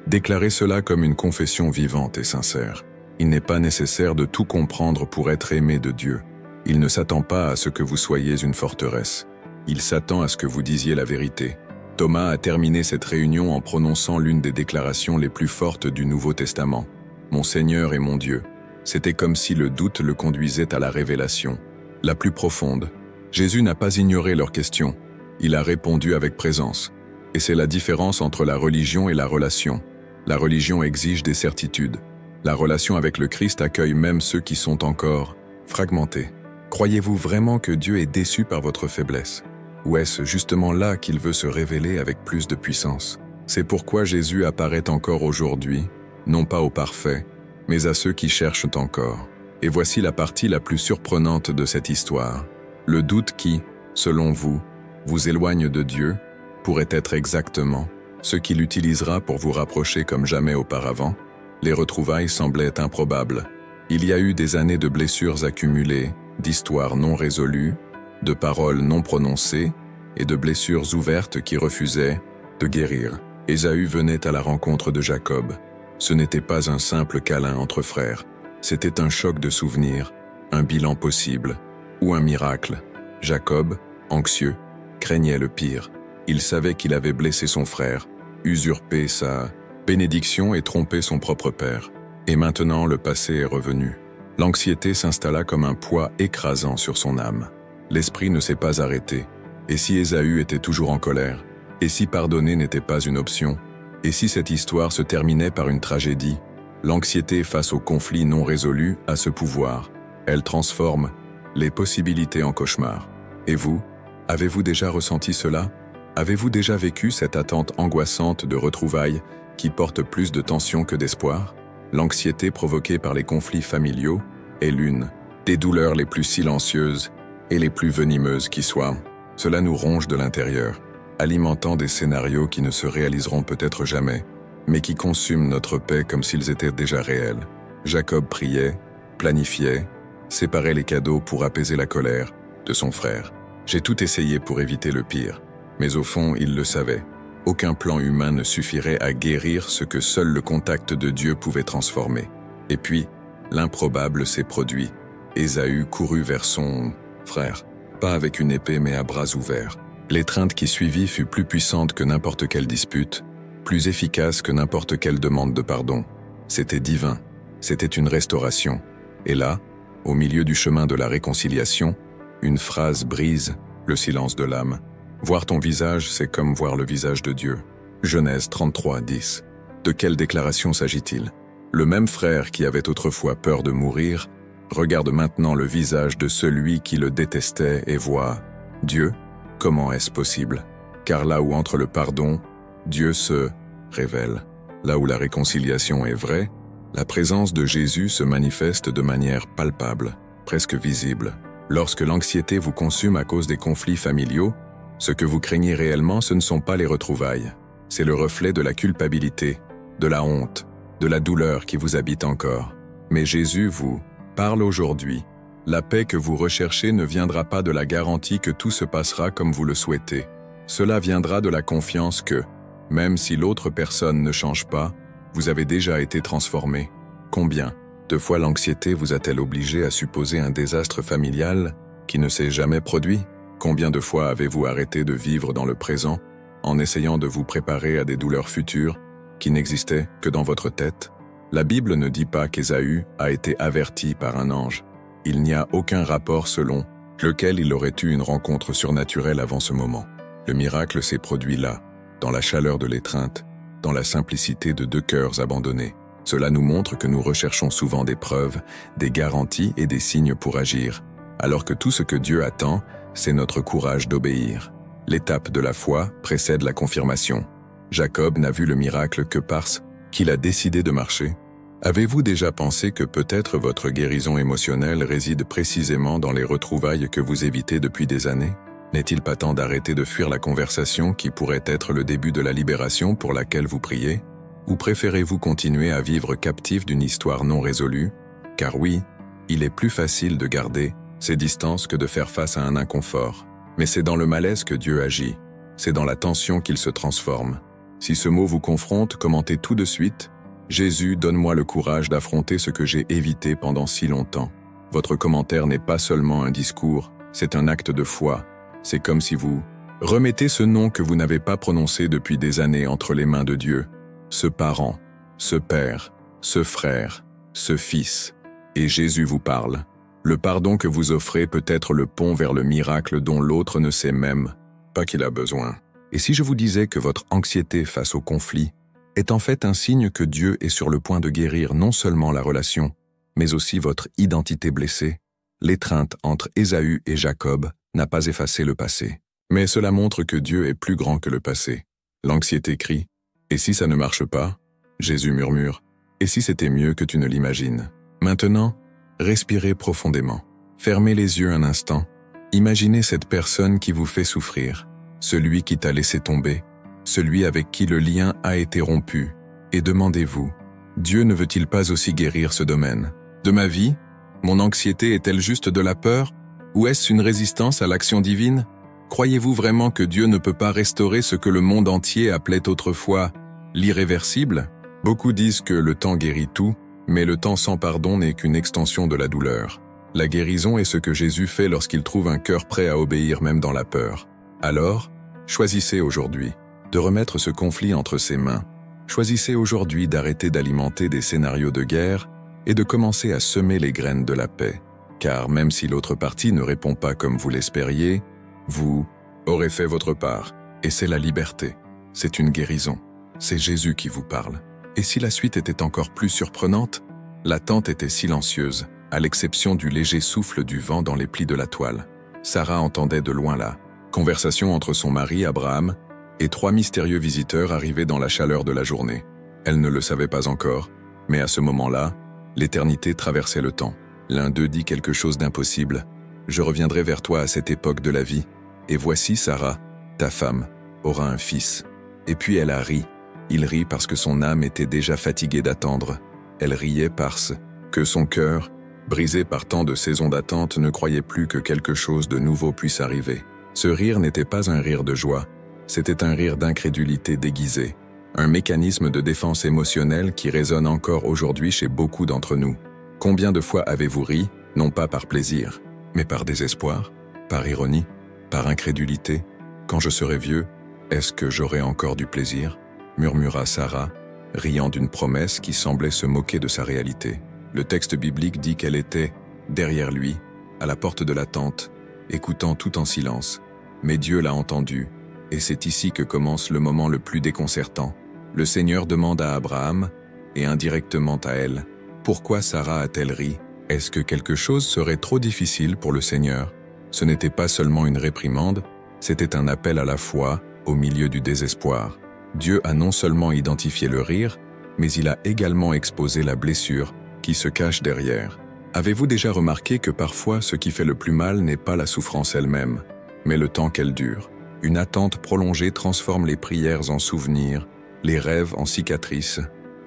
Déclarez cela comme une confession vivante et sincère. Il n'est pas nécessaire de tout comprendre pour être aimé de Dieu. Il ne s'attend pas à ce que vous soyez une forteresse. Il s'attend à ce que vous disiez la vérité. Thomas a terminé cette réunion en prononçant l'une des déclarations les plus fortes du Nouveau Testament. « Mon Seigneur et mon Dieu ». C'était comme si le doute le conduisait à la révélation, la plus profonde. Jésus n'a pas ignoré leurs questions. Il a répondu avec présence. Et c'est la différence entre la religion et la relation. La religion exige des certitudes. La relation avec le Christ accueille même ceux qui sont encore fragmentés. Croyez-vous vraiment que Dieu est déçu par votre faiblesse? Ou est-ce justement là qu'il veut se révéler avec plus de puissance? C'est pourquoi Jésus apparaît encore aujourd'hui, non pas aux parfaits, mais à ceux qui cherchent encore. Et voici la partie la plus surprenante de cette histoire. Le doute qui selon vous, vous éloigne de Dieu, pourrait être exactement ce qu'il utilisera pour vous rapprocher comme jamais auparavant. Les retrouvailles semblaient improbables. Il y a eu des années de blessures accumulées, d'histoires non résolues, de paroles non prononcées et de blessures ouvertes qui refusaient de guérir. Ésaü venait à la rencontre de Jacob. Ce n'était pas un simple câlin entre frères, c'était un choc de souvenirs, un bilan possible, ou un miracle. Jacob, anxieux, craignait le pire. Il savait qu'il avait blessé son frère, usurpé sa bénédiction et trompé son propre père. Et maintenant le passé est revenu. L'anxiété s'installa comme un poids écrasant sur son âme. L'esprit ne s'est pas arrêté. Et si Ésaü était toujours en colère? Et si pardonner n'était pas une option? Et si cette histoire se terminait par une tragédie? L'anxiété face au conflit non résolu a ce pouvoir. Elle transforme les possibilités en cauchemars. Et vous, avez-vous déjà ressenti cela? Avez-vous déjà vécu cette attente angoissante de retrouvailles qui porte plus de tension que d'espoir? L'anxiété provoquée par les conflits familiaux est l'une des douleurs les plus silencieuses et les plus venimeuses qui soient. Cela nous ronge de l'intérieur, alimentant des scénarios qui ne se réaliseront peut-être jamais, mais qui consument notre paix comme s'ils étaient déjà réels. Jacob priait, planifiait, séparait les cadeaux pour apaiser la colère de son frère. J'ai tout essayé pour éviter le pire, mais au fond, il le savait. Aucun plan humain ne suffirait à guérir ce que seul le contact de Dieu pouvait transformer. Et puis, l'improbable s'est produit. Ésaü courut vers son frère, pas avec une épée mais à bras ouverts. L'étreinte qui suivit fut plus puissante que n'importe quelle dispute, plus efficace que n'importe quelle demande de pardon. C'était divin, c'était une restauration. Et là, au milieu du chemin de la réconciliation, une phrase brise le silence de l'âme. Voir ton visage, c'est comme voir le visage de Dieu. Genèse 33, 10. De quelle déclaration s'agit-il? Le même frère qui avait autrefois peur de mourir, regarde maintenant le visage de celui qui le détestait et voit Dieu. Comment est-ce possible? Car là où entre le pardon, Dieu se révèle. Là où la réconciliation est vraie, la présence de Jésus se manifeste de manière palpable, presque visible. Lorsque l'anxiété vous consume à cause des conflits familiaux, ce que vous craignez réellement, ce ne sont pas les retrouvailles. C'est le reflet de la culpabilité, de la honte, de la douleur qui vous habite encore. Mais Jésus vous parle aujourd'hui. La paix que vous recherchez ne viendra pas de la garantie que tout se passera comme vous le souhaitez. Cela viendra de la confiance que, même si l'autre personne ne change pas, vous avez déjà été transformé. Combien de fois l'anxiété vous a-t-elle obligé à supposer un désastre familial qui ne s'est jamais produit? Combien de fois avez-vous arrêté de vivre dans le présent en essayant de vous préparer à des douleurs futures qui n'existaient que dans votre tête? La Bible ne dit pas qu'Ésaü a été averti par un ange. Il n'y a aucun rapport selon lequel il aurait eu une rencontre surnaturelle avant ce moment. Le miracle s'est produit là, dans la chaleur de l'étreinte, dans la simplicité de deux cœurs abandonnés. Cela nous montre que nous recherchons souvent des preuves, des garanties et des signes pour agir, alors que tout ce que Dieu attend, c'est notre courage d'obéir. L'étape de la foi précède la confirmation. Jacob n'a vu le miracle que parce qu'il a décidé de marcher. Avez-vous déjà pensé que peut-être votre guérison émotionnelle réside précisément dans les retrouvailles que vous évitez depuis des années? N'est-il pas temps d'arrêter de fuir la conversation qui pourrait être le début de la libération pour laquelle vous priez? Ou préférez-vous continuer à vivre captif d'une histoire non résolue? Car oui, il est plus facile de garder ces distances que de faire face à un inconfort. Mais c'est dans le malaise que Dieu agit. C'est dans la tension qu'il se transforme. Si ce mot vous confronte, commentez tout de suite « Jésus, donne-moi le courage d'affronter ce que j'ai évité pendant si longtemps ». Votre commentaire n'est pas seulement un discours, c'est un acte de foi. C'est comme si vous remettez ce nom que vous n'avez pas prononcé depuis des années entre les mains de Dieu. Ce parent, ce père, ce frère, ce fils. Et Jésus vous parle. Le pardon que vous offrez peut être le pont vers le miracle dont l'autre ne sait même pas qu'il a besoin. Et si je vous disais que votre anxiété face au conflit est en fait un signe que Dieu est sur le point de guérir non seulement la relation, mais aussi votre identité blessée, l'étreinte entre Ésaü et Jacob n'a pas effacé le passé. Mais cela montre que Dieu est plus grand que le passé. L'anxiété crie « Et si ça ne marche pas ?» Jésus murmure « Et si c'était mieux que tu ne l'imagines ?» Maintenant, respirez profondément. Fermez les yeux un instant Imaginez cette personne qui vous fait souffrir, celui qui t'a laissé tomber, celui avec qui le lien a été rompu, et demandez-vous, Dieu ne veut-il pas aussi guérir ce domaine? De ma vie, mon anxiété est-elle juste de la peur, ou est-ce une résistance à l'action divine? Croyez-vous vraiment que Dieu ne peut pas restaurer ce que le monde entier appelait autrefois l'irréversible? Beaucoup disent que le temps guérit tout, mais le temps sans pardon n'est qu'une extension de la douleur. La guérison est ce que Jésus fait lorsqu'il trouve un cœur prêt à obéir même dans la peur. Alors, choisissez aujourd'hui de remettre ce conflit entre ses mains. Choisissez aujourd'hui d'arrêter d'alimenter des scénarios de guerre et de commencer à semer les graines de la paix. Car même si l'autre partie ne répond pas comme vous l'espériez, vous aurez fait votre part, et c'est la liberté. C'est une guérison. C'est Jésus qui vous parle. Et si la suite était encore plus surprenante, l'attente était silencieuse, à l'exception du léger souffle du vent dans les plis de la toile. Sarah entendait de loin la conversation entre son mari Abraham et 3 mystérieux visiteurs arrivés dans la chaleur de la journée. Elle ne le savait pas encore, mais à ce moment-là, l'éternité traversait le temps. L'un d'eux dit quelque chose d'impossible. « Je reviendrai vers toi à cette époque de la vie, et voici Sarah, ta femme, aura un fils. » Et puis elle a ri. Il rit parce que son âme était déjà fatiguée d'attendre. Elle riait parce que son cœur, brisé par tant de saisons d'attente, ne croyait plus que quelque chose de nouveau puisse arriver. Ce rire n'était pas un rire de joie, c'était un rire d'incrédulité déguisée, un mécanisme de défense émotionnelle qui résonne encore aujourd'hui chez beaucoup d'entre nous. Combien de fois avez-vous ri, non pas par plaisir, mais par désespoir, par ironie, par incrédulité? Quand je serai vieux, est-ce que j'aurai encore du plaisir? Murmura Sarah, riant d'une promesse qui semblait se moquer de sa réalité. Le texte biblique dit qu'elle était derrière lui, à la porte de la tente, écoutant tout en silence. Mais Dieu l'a entendu, et c'est ici que commence le moment le plus déconcertant. Le Seigneur demande à Abraham, et indirectement à elle, pourquoi Sarah a-t-elle ri? Est-ce que quelque chose serait trop difficile pour le Seigneur? Ce n'était pas seulement une réprimande, c'était un appel à la foi au milieu du désespoir. Dieu a non seulement identifié le rire, mais il a également exposé la blessure qui se cache derrière. Avez-vous déjà remarqué que parfois ce qui fait le plus mal n'est pas la souffrance elle-même, mais le temps qu'elle dure? Une attente prolongée transforme les prières en souvenirs, les rêves en cicatrices,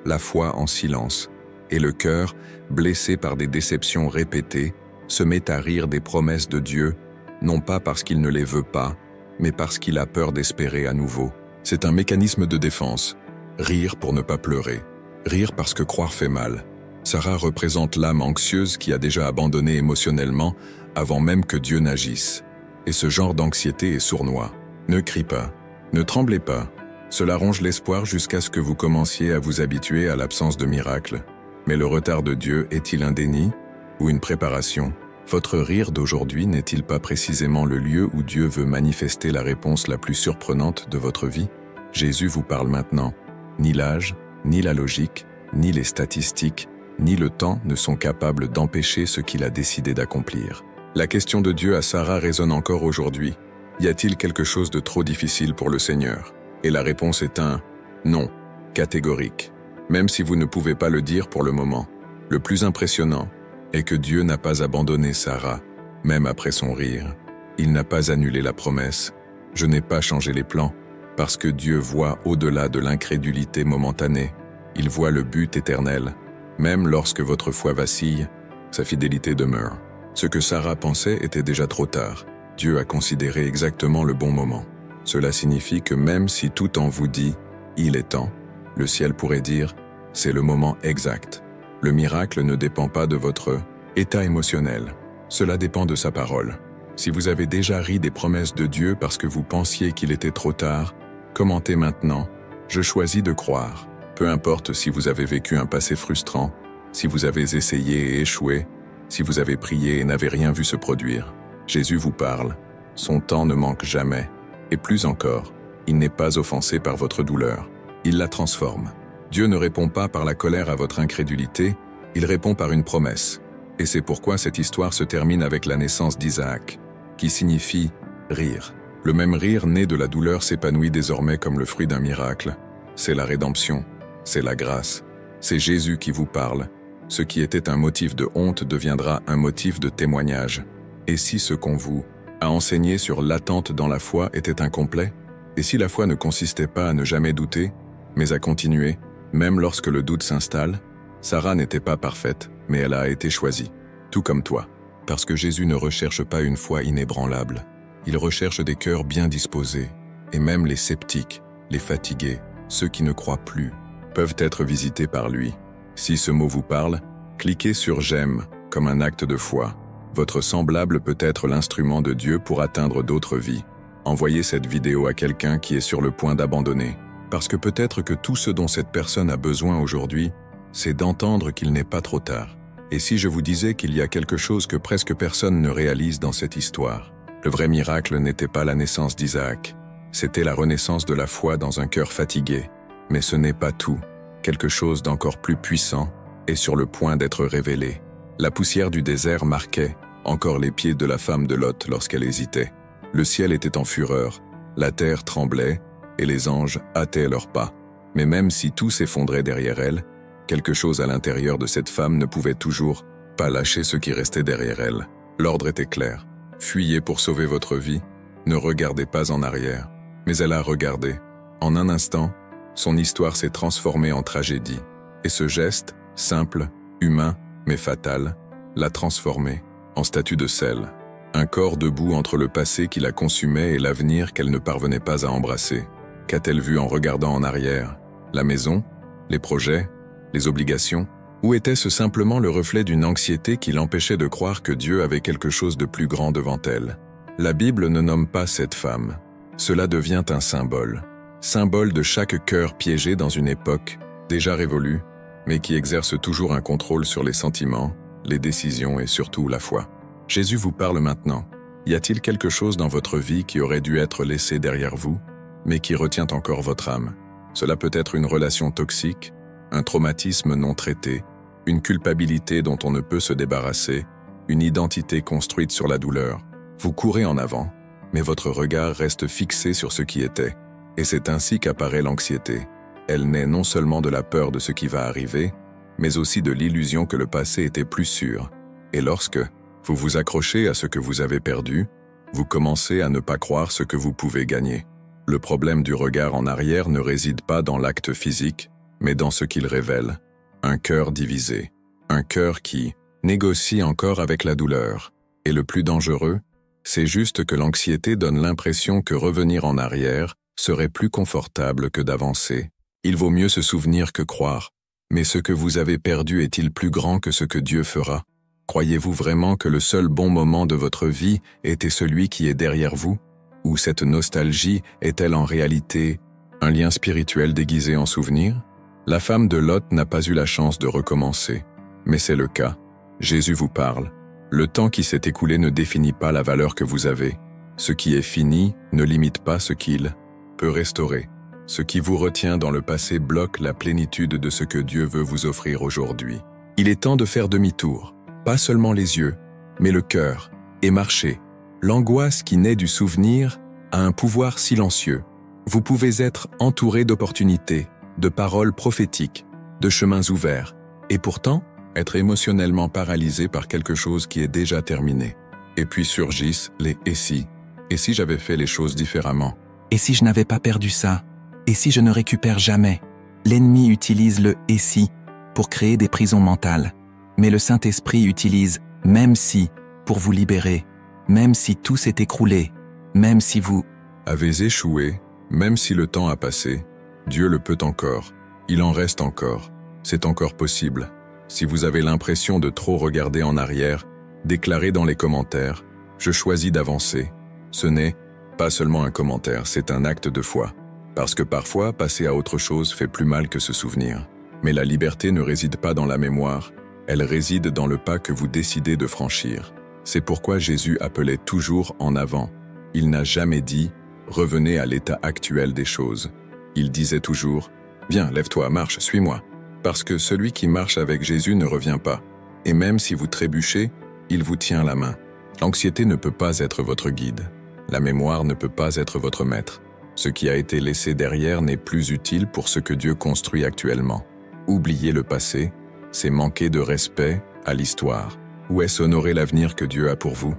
la foi en silence, et le cœur, blessé par des déceptions répétées, se met à rire des promesses de Dieu, non pas parce qu'il ne les veut pas, mais parce qu'il a peur d'espérer à nouveau. C'est un mécanisme de défense. Rire pour ne pas pleurer. Rire parce que croire fait mal. Sarah représente l'âme anxieuse qui a déjà abandonné émotionnellement avant même que Dieu n'agisse. Et ce genre d'anxiété est sournois. Ne crie pas. Ne tremblez pas. Cela ronge l'espoir jusqu'à ce que vous commenciez à vous habituer à l'absence de miracle. Mais le retard de Dieu est-il un déni ou une préparation? Votre rire d'aujourd'hui n'est-il pas précisément le lieu où Dieu veut manifester la réponse la plus surprenante de votre vie? Jésus vous parle maintenant. Ni l'âge, ni la logique, ni les statistiques, ni le temps ne sont capables d'empêcher ce qu'il a décidé d'accomplir. La question de Dieu à Sarah résonne encore aujourd'hui. Y a-t-il quelque chose de trop difficile pour le Seigneur? Et la réponse est un non, catégorique. Même si vous ne pouvez pas le dire pour le moment. Le plus impressionnant est que Dieu n'a pas abandonné Sarah, même après son rire. Il n'a pas annulé la promesse. Je n'ai pas changé les plans, parce que Dieu voit au-delà de l'incrédulité momentanée. Il voit le but éternel. Même lorsque votre foi vacille, sa fidélité demeure. Ce que Sarah pensait était déjà trop tard. Dieu a considéré exactement le bon moment. Cela signifie que même si tout en vous dit « il est temps », le ciel pourrait dire « c'est le moment exact ». Le miracle ne dépend pas de votre état émotionnel. Cela dépend de sa parole. Si vous avez déjà ri des promesses de Dieu parce que vous pensiez qu'il était trop tard, commentez maintenant « je choisis de croire ». Peu importe si vous avez vécu un passé frustrant, si vous avez essayé et échoué, si vous avez prié et n'avez rien vu se produire. Jésus vous parle. Son temps ne manque jamais. Et plus encore, il n'est pas offensé par votre douleur. Il la transforme. Dieu ne répond pas par la colère à votre incrédulité, il répond par une promesse. Et c'est pourquoi cette histoire se termine avec la naissance d'Isaac, qui signifie « rire ». Le même rire né de la douleur s'épanouit désormais comme le fruit d'un miracle. C'est la rédemption. C'est la grâce. C'est Jésus qui vous parle. Ce qui était un motif de honte deviendra un motif de témoignage. Et si ce qu'on vous à enseigner sur l'attente dans la foi était incomplet? Et si la foi ne consistait pas à ne jamais douter, mais à continuer, même lorsque le doute s'installe? Sarah n'était pas parfaite, mais elle a été choisie, tout comme toi, parce que Jésus ne recherche pas une foi inébranlable. Il recherche des cœurs bien disposés, et même les sceptiques, les fatigués, ceux qui ne croient plus, peuvent être visités par lui. Si ce mot vous parle, cliquez sur « J'aime » comme un acte de foi. Votre semblable peut être l'instrument de Dieu pour atteindre d'autres vies. Envoyez cette vidéo à quelqu'un qui est sur le point d'abandonner, parce que peut-être que tout ce dont cette personne a besoin aujourd'hui, c'est d'entendre qu'il n'est pas trop tard. Et si je vous disais qu'il y a quelque chose que presque personne ne réalise dans cette histoire? Le vrai miracle n'était pas la naissance d'Isaac, c'était la renaissance de la foi dans un cœur fatigué. Mais ce n'est pas tout. Quelque chose d'encore plus puissant est sur le point d'être révélé. La poussière du désert marquait encore les pieds de la femme de Lot lorsqu'elle hésitait. Le ciel était en fureur, la terre tremblait et les anges hâtaient leurs pas. Mais même si tout s'effondrait derrière elle, quelque chose à l'intérieur de cette femme ne pouvait toujours pas lâcher ce qui restait derrière elle. L'ordre était clair. Fuyez pour sauver votre vie, ne regardez pas en arrière. Mais elle a regardé. En un instant, son histoire s'est transformée en tragédie. Et ce geste, simple, humain, mais fatal, l'a transformée en statue de sel. Un corps debout entre le passé qui la consumait et l'avenir qu'elle ne parvenait pas à embrasser. Qu'a-t-elle vu en regardant en arrière? La maison? Les projets? Les obligations? Ou était-ce simplement le reflet d'une anxiété qui l'empêchait de croire que Dieu avait quelque chose de plus grand devant elle? La Bible ne nomme pas cette femme. Cela devient un symbole. Symbole de chaque cœur piégé dans une époque déjà révolue, mais qui exerce toujours un contrôle sur les sentiments, les décisions et surtout la foi. Jésus vous parle maintenant. Y a-t-il quelque chose dans votre vie qui aurait dû être laissé derrière vous, mais qui retient encore votre âme? Cela peut être une relation toxique, un traumatisme non traité, une culpabilité dont on ne peut se débarrasser, une identité construite sur la douleur. Vous courez en avant, mais votre regard reste fixé sur ce qui était. Et c'est ainsi qu'apparaît l'anxiété. Elle naît non seulement de la peur de ce qui va arriver, mais aussi de l'illusion que le passé était plus sûr. Et lorsque vous vous accrochez à ce que vous avez perdu, vous commencez à ne pas croire ce que vous pouvez gagner. Le problème du regard en arrière ne réside pas dans l'acte physique, mais dans ce qu'il révèle. Un cœur divisé. Un cœur qui négocie encore avec la douleur. Et le plus dangereux, c'est juste que l'anxiété donne l'impression que revenir en arrière serait plus confortable que d'avancer. Il vaut mieux se souvenir que croire. Mais ce que vous avez perdu est-il plus grand que ce que Dieu fera? Croyez-vous vraiment que le seul bon moment de votre vie était celui qui est derrière vous? Ou cette nostalgie est-elle en réalité un lien spirituel déguisé en souvenir? La femme de Lot n'a pas eu la chance de recommencer. Mais c'est le cas. Jésus vous parle. Le temps qui s'est écoulé ne définit pas la valeur que vous avez. Ce qui est fini ne limite pas ce qu'il peut restaurer. Ce qui vous retient dans le passé bloque la plénitude de ce que Dieu veut vous offrir aujourd'hui. Il est temps de faire demi-tour. Pas seulement les yeux, mais le cœur, et marcher. L'angoisse qui naît du souvenir a un pouvoir silencieux. Vous pouvez être entouré d'opportunités, de paroles prophétiques, de chemins ouverts, et pourtant être émotionnellement paralysé par quelque chose qui est déjà terminé. Et puis surgissent les « et si ». Et si j'avais fait les choses différemment? Et si je n'avais pas perdu ça? Et si je ne récupère jamais? L'ennemi utilise le « et si » pour créer des prisons mentales. Mais le Saint-Esprit utilise « même si » pour vous libérer. Même si tout s'est écroulé. Même si vous avez échoué, même si le temps a passé, Dieu le peut encore. Il en reste encore. C'est encore possible. Si vous avez l'impression de trop regarder en arrière, déclarez dans les commentaires « Je choisis d'avancer ». Ce n'est pas seulement un commentaire, c'est un acte de foi. Parce que parfois, passer à autre chose fait plus mal que se souvenir. Mais la liberté ne réside pas dans la mémoire, elle réside dans le pas que vous décidez de franchir. C'est pourquoi Jésus appelait toujours en avant. Il n'a jamais dit « Revenez à l'état actuel des choses ». Il disait toujours « Viens, lève-toi, marche, suis-moi ». Parce que celui qui marche avec Jésus ne revient pas. Et même si vous trébuchez, il vous tient la main. L'anxiété ne peut pas être votre guide. La mémoire ne peut pas être votre maître. Ce qui a été laissé derrière n'est plus utile pour ce que Dieu construit actuellement. Oublier le passé, c'est manquer de respect à l'histoire. Ou est-ce honorer l'avenir que Dieu a pour vous?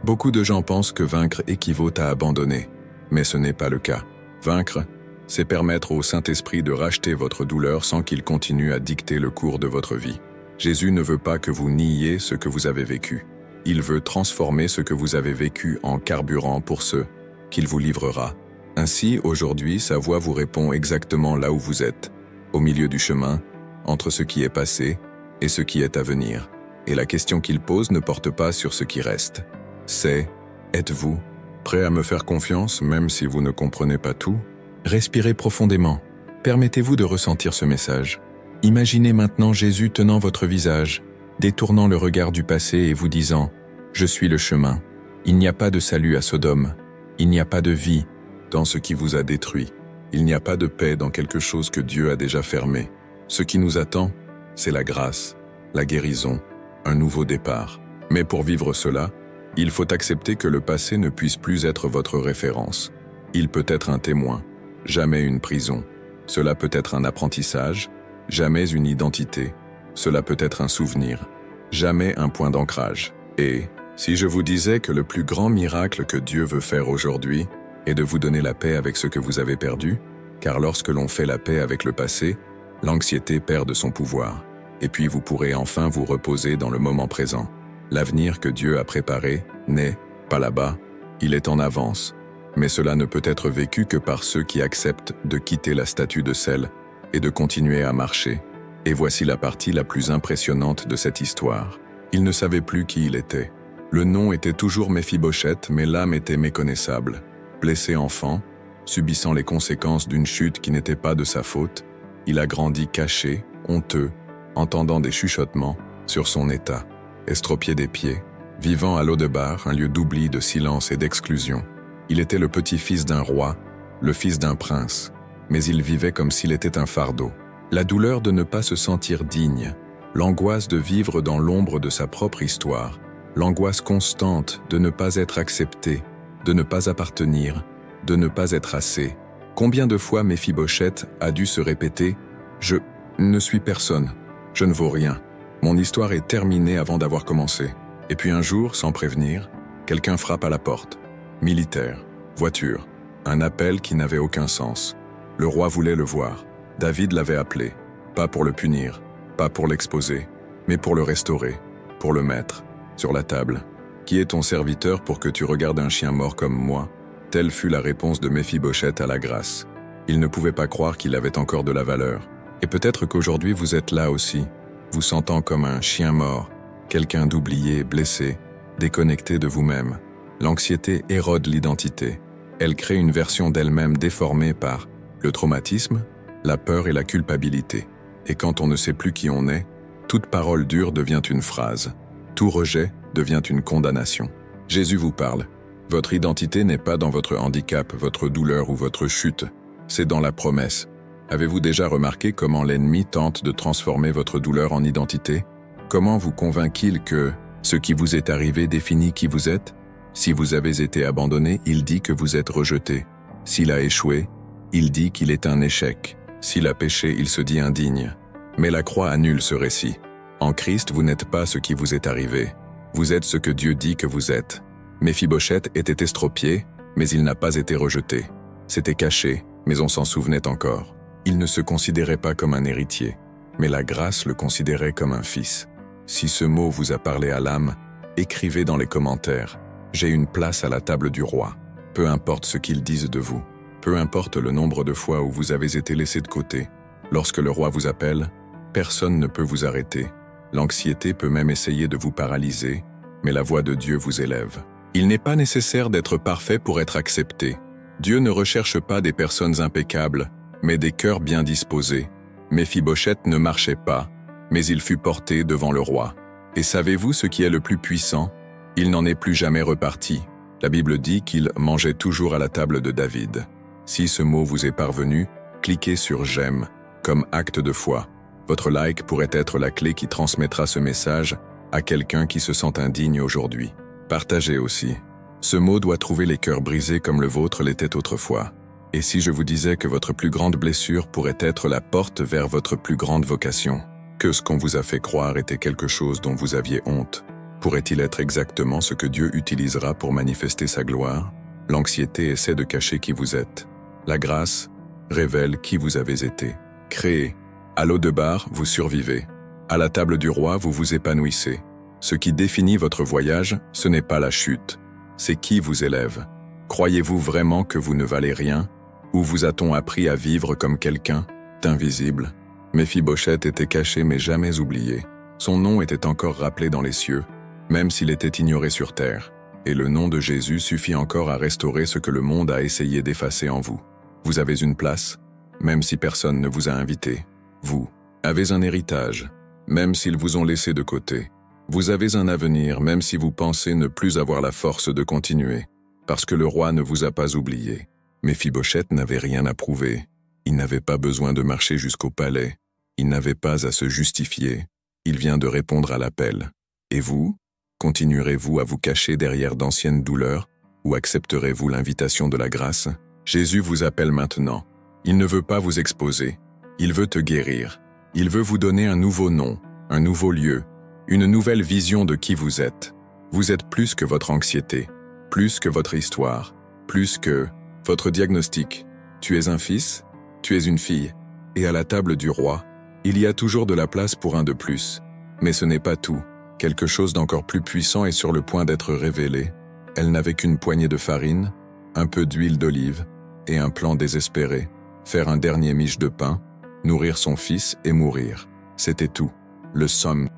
Beaucoup de gens pensent que vaincre équivaut à abandonner, mais ce n'est pas le cas. Vaincre, c'est permettre au Saint-Esprit de racheter votre douleur sans qu'il continue à dicter le cours de votre vie. Jésus ne veut pas que vous niiez ce que vous avez vécu. Il veut transformer ce que vous avez vécu en carburant pour ceux qu'il vous livrera. Ainsi, aujourd'hui, sa voix vous répond exactement là où vous êtes, au milieu du chemin, entre ce qui est passé et ce qui est à venir. Et la question qu'il pose ne porte pas sur ce qui reste. C'est « Êtes-vous prêt à me faire confiance même si vous ne comprenez pas tout ?» Respirez profondément. Permettez-vous de ressentir ce message. Imaginez maintenant Jésus tenant votre visage, détournant le regard du passé et vous disant « Je suis le chemin. Il n'y a pas de salut à Sodome. Il n'y a pas de vie dans ce qui vous a détruit. Il n'y a pas de paix dans quelque chose que Dieu a déjà fermé. Ce qui nous attend, c'est la grâce, la guérison, un nouveau départ. Mais pour vivre cela, il faut accepter que le passé ne puisse plus être votre référence. Il peut être un témoin, jamais une prison. Cela peut être un apprentissage, jamais une identité. Cela peut être un souvenir, jamais un point d'ancrage. Et si je vous disais que le plus grand miracle que Dieu veut faire aujourd'hui est de vous donner la paix avec ce que vous avez perdu, car lorsque l'on fait la paix avec le passé, l'anxiété perd de son pouvoir. Et puis vous pourrez enfin vous reposer dans le moment présent. L'avenir que Dieu a préparé n'est pas là-bas, il est en avance. Mais cela ne peut être vécu que par ceux qui acceptent de quitter la statue de sel et de continuer à marcher. Et voici la partie la plus impressionnante de cette histoire. Il ne savait plus qui il était. Le nom était toujours Méphibosheth, mais l'âme était méconnaissable. Blessé enfant, subissant les conséquences d'une chute qui n'était pas de sa faute, il a grandi caché, honteux, entendant des chuchotements sur son état, estropié des pieds, vivant à Lo-debar, un lieu d'oubli, de silence et d'exclusion. Il était le petit-fils d'un roi, le fils d'un prince, mais il vivait comme s'il était un fardeau. La douleur de ne pas se sentir digne, l'angoisse de vivre dans l'ombre de sa propre histoire, l'angoisse constante de ne pas être accepté, de ne pas appartenir, de ne pas être assez. Combien de fois Méphibosheth a dû se répéter « Je ne suis personne, je ne vaux rien, mon histoire est terminée avant d'avoir commencé ». Et puis un jour, sans prévenir, quelqu'un frappe à la porte. Militaire, voiture, un appel qui n'avait aucun sens. Le roi voulait le voir. David l'avait appelé, pas pour le punir, pas pour l'exposer, mais pour le restaurer, pour le mettre sur la table. Qui est ton serviteur pour que tu regardes un chien mort comme moi? Telle fut la réponse de Méphibosheth à la grâce. Il ne pouvait pas croire qu'il avait encore de la valeur. Et peut-être qu'aujourd'hui vous êtes là aussi, vous sentant comme un chien mort, quelqu'un d'oublié, blessé, déconnecté de vous-même. L'anxiété érode l'identité. Elle crée une version d'elle-même déformée par le traumatisme, la peur et la culpabilité. Et quand on ne sait plus qui on est, toute parole dure devient une phrase. Tout rejet devient une condamnation. Jésus vous parle. Votre identité n'est pas dans votre handicap, votre douleur ou votre chute. C'est dans la promesse. Avez-vous déjà remarqué comment l'ennemi tente de transformer votre douleur en identité? Comment vous convainc-il que ce qui vous est arrivé définit qui vous êtes? Si vous avez été abandonné, il dit que vous êtes rejeté. S'il a échoué, il dit qu'il est un échec. S'il a péché, il se dit indigne. Mais la croix annule ce récit. En Christ, vous n'êtes pas ce qui vous est arrivé. Vous êtes ce que Dieu dit que vous êtes. Méphibosheth était estropié, mais il n'a pas été rejeté. C'était caché, mais on s'en souvenait encore. Il ne se considérait pas comme un héritier, mais la grâce le considérait comme un fils. Si ce mot vous a parlé à l'âme, écrivez dans les commentaires. J'ai une place à la table du roi. Peu importe ce qu'ils disent de vous. Peu importe le nombre de fois où vous avez été laissé de côté. Lorsque le roi vous appelle, personne ne peut vous arrêter. L'anxiété peut même essayer de vous paralyser, mais la voix de Dieu vous élève. Il n'est pas nécessaire d'être parfait pour être accepté. Dieu ne recherche pas des personnes impeccables, mais des cœurs bien disposés. Méphibosheth ne marchait pas, mais il fut porté devant le roi. Et savez-vous ce qui est le plus puissant? Il n'en est plus jamais reparti. La Bible dit qu'il mangeait toujours à la table de David. Si ce mot vous est parvenu, cliquez sur « J'aime » comme acte de foi. Votre like pourrait être la clé qui transmettra ce message à quelqu'un qui se sent indigne aujourd'hui. Partagez aussi. Ce mot doit trouver les cœurs brisés comme le vôtre l'était autrefois. Et si je vous disais que votre plus grande blessure pourrait être la porte vers votre plus grande vocation? Que ce qu'on vous a fait croire était quelque chose dont vous aviez honte? pourrait-il être exactement ce que Dieu utilisera pour manifester sa gloire? L'anxiété essaie de cacher qui vous êtes. La grâce révèle qui vous avez été. Créé. À l'eau de bar, vous survivez. À la table du roi, vous vous épanouissez. Ce qui définit votre voyage, ce n'est pas la chute, c'est qui vous élève. Croyez-vous vraiment que vous ne valez rien? Ou vous a-t-on appris à vivre comme quelqu'un d'invisible? Méphibosheth était caché mais jamais oublié. Son nom était encore rappelé dans les cieux, même s'il était ignoré sur terre. Et le nom de Jésus suffit encore à restaurer ce que le monde a essayé d'effacer en vous. Vous avez une place, même si personne ne vous a invité. Vous avez un héritage, même s'ils vous ont laissé de côté. Vous avez un avenir, même si vous pensez ne plus avoir la force de continuer, parce que le roi ne vous a pas oublié. Méphibosheth n'avait rien à prouver. Il n'avait pas besoin de marcher jusqu'au palais. Il n'avait pas à se justifier. Il vient de répondre à l'appel. Et vous? Continuerez-vous à vous cacher derrière d'anciennes douleurs, ou accepterez-vous l'invitation de la grâce? Jésus vous appelle maintenant. Il ne veut pas vous exposer. Il veut te guérir. Il veut vous donner un nouveau nom, un nouveau lieu, une nouvelle vision de qui vous êtes. Vous êtes plus que votre anxiété, plus que votre histoire, plus que votre diagnostic. Tu es un fils, tu es une fille, et à la table du roi, il y a toujours de la place pour un de plus. Mais ce n'est pas tout. Quelque chose d'encore plus puissant est sur le point d'être révélé. Elle n'avait qu'une poignée de farine, un peu d'huile d'olive, et un plan désespéré. Faire un dernier miche de pain, nourrir son fils et mourir. C'était tout. Le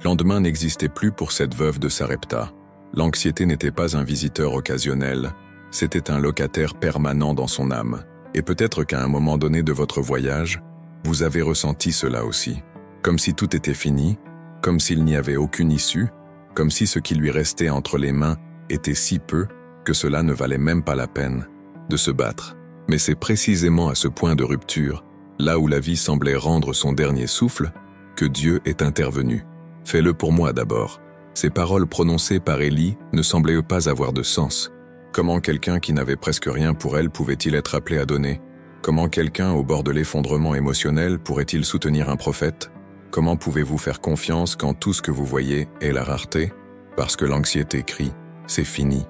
lendemain n'existait plus pour cette veuve de Sarepta. L'anxiété n'était pas un visiteur occasionnel, c'était un locataire permanent dans son âme. Et peut-être qu'à un moment donné de votre voyage, vous avez ressenti cela aussi. Comme si tout était fini, comme s'il n'y avait aucune issue, comme si ce qui lui restait entre les mains était si peu que cela ne valait même pas la peine de se battre. Mais c'est précisément à ce point de rupture, là où la vie semblait rendre son dernier souffle, que Dieu est intervenu. Fais-le pour moi d'abord. Ces paroles prononcées par Élie ne semblaient pas avoir de sens. Comment quelqu'un qui n'avait presque rien pour elle pouvait-il être appelé à donner? Comment quelqu'un au bord de l'effondrement émotionnel pourrait-il soutenir un prophète? Comment pouvez-vous faire confiance quand tout ce que vous voyez est la rareté? Parce que l'anxiété crie, c'est fini.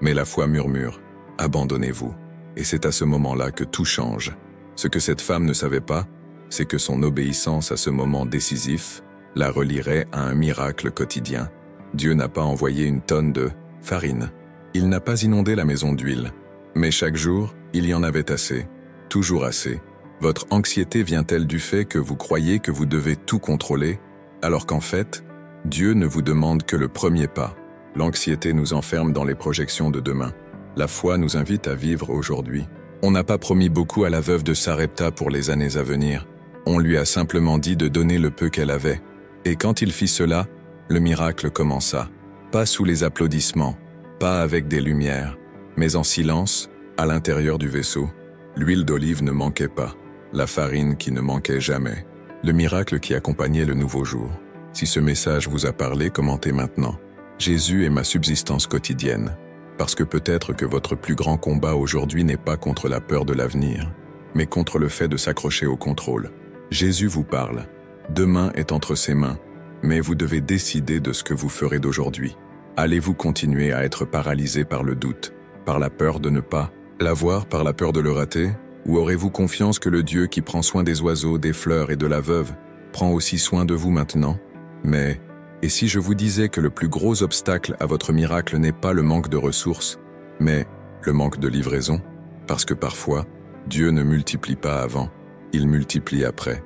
Mais la foi murmure, abandonnez-vous. Et c'est à ce moment-là que tout change. Ce que cette femme ne savait pas, c'est que son obéissance à ce moment décisif la relierait à un miracle quotidien. Dieu n'a pas envoyé une tonne de farine. Il n'a pas inondé la maison d'huile. Mais chaque jour, il y en avait assez. Toujours assez. Votre anxiété vient-elle du fait que vous croyez que vous devez tout contrôler, alors qu'en fait, Dieu ne vous demande que le premier pas. L'anxiété nous enferme dans les projections de demain. La foi nous invite à vivre aujourd'hui. On n'a pas promis beaucoup à la veuve de Sarepta pour les années à venir. On lui a simplement dit de donner le peu qu'elle avait. Et quand il fit cela, le miracle commença. Pas sous les applaudissements, pas avec des lumières, mais en silence, à l'intérieur du vaisseau. L'huile d'olive ne manquait pas, la farine qui ne manquait jamais. Le miracle qui accompagnait le nouveau jour. Si ce message vous a parlé, commentez maintenant. Jésus est ma subsistance quotidienne. Parce que peut-être que votre plus grand combat aujourd'hui n'est pas contre la peur de l'avenir, mais contre le fait de s'accrocher au contrôle. Jésus vous parle. Demain est entre ses mains, mais vous devez décider de ce que vous ferez d'aujourd'hui. Allez-vous continuer à être paralysé par le doute, par la peur de ne pas l'avoir, par la peur de le rater? Ou aurez-vous confiance que le Dieu qui prend soin des oiseaux, des fleurs et de la veuve prend aussi soin de vous maintenant? Mais, et si je vous disais que le plus gros obstacle à votre miracle n'est pas le manque de ressources, mais le manque de livraison? Parce que parfois, Dieu ne multiplie pas avant, il multiplie après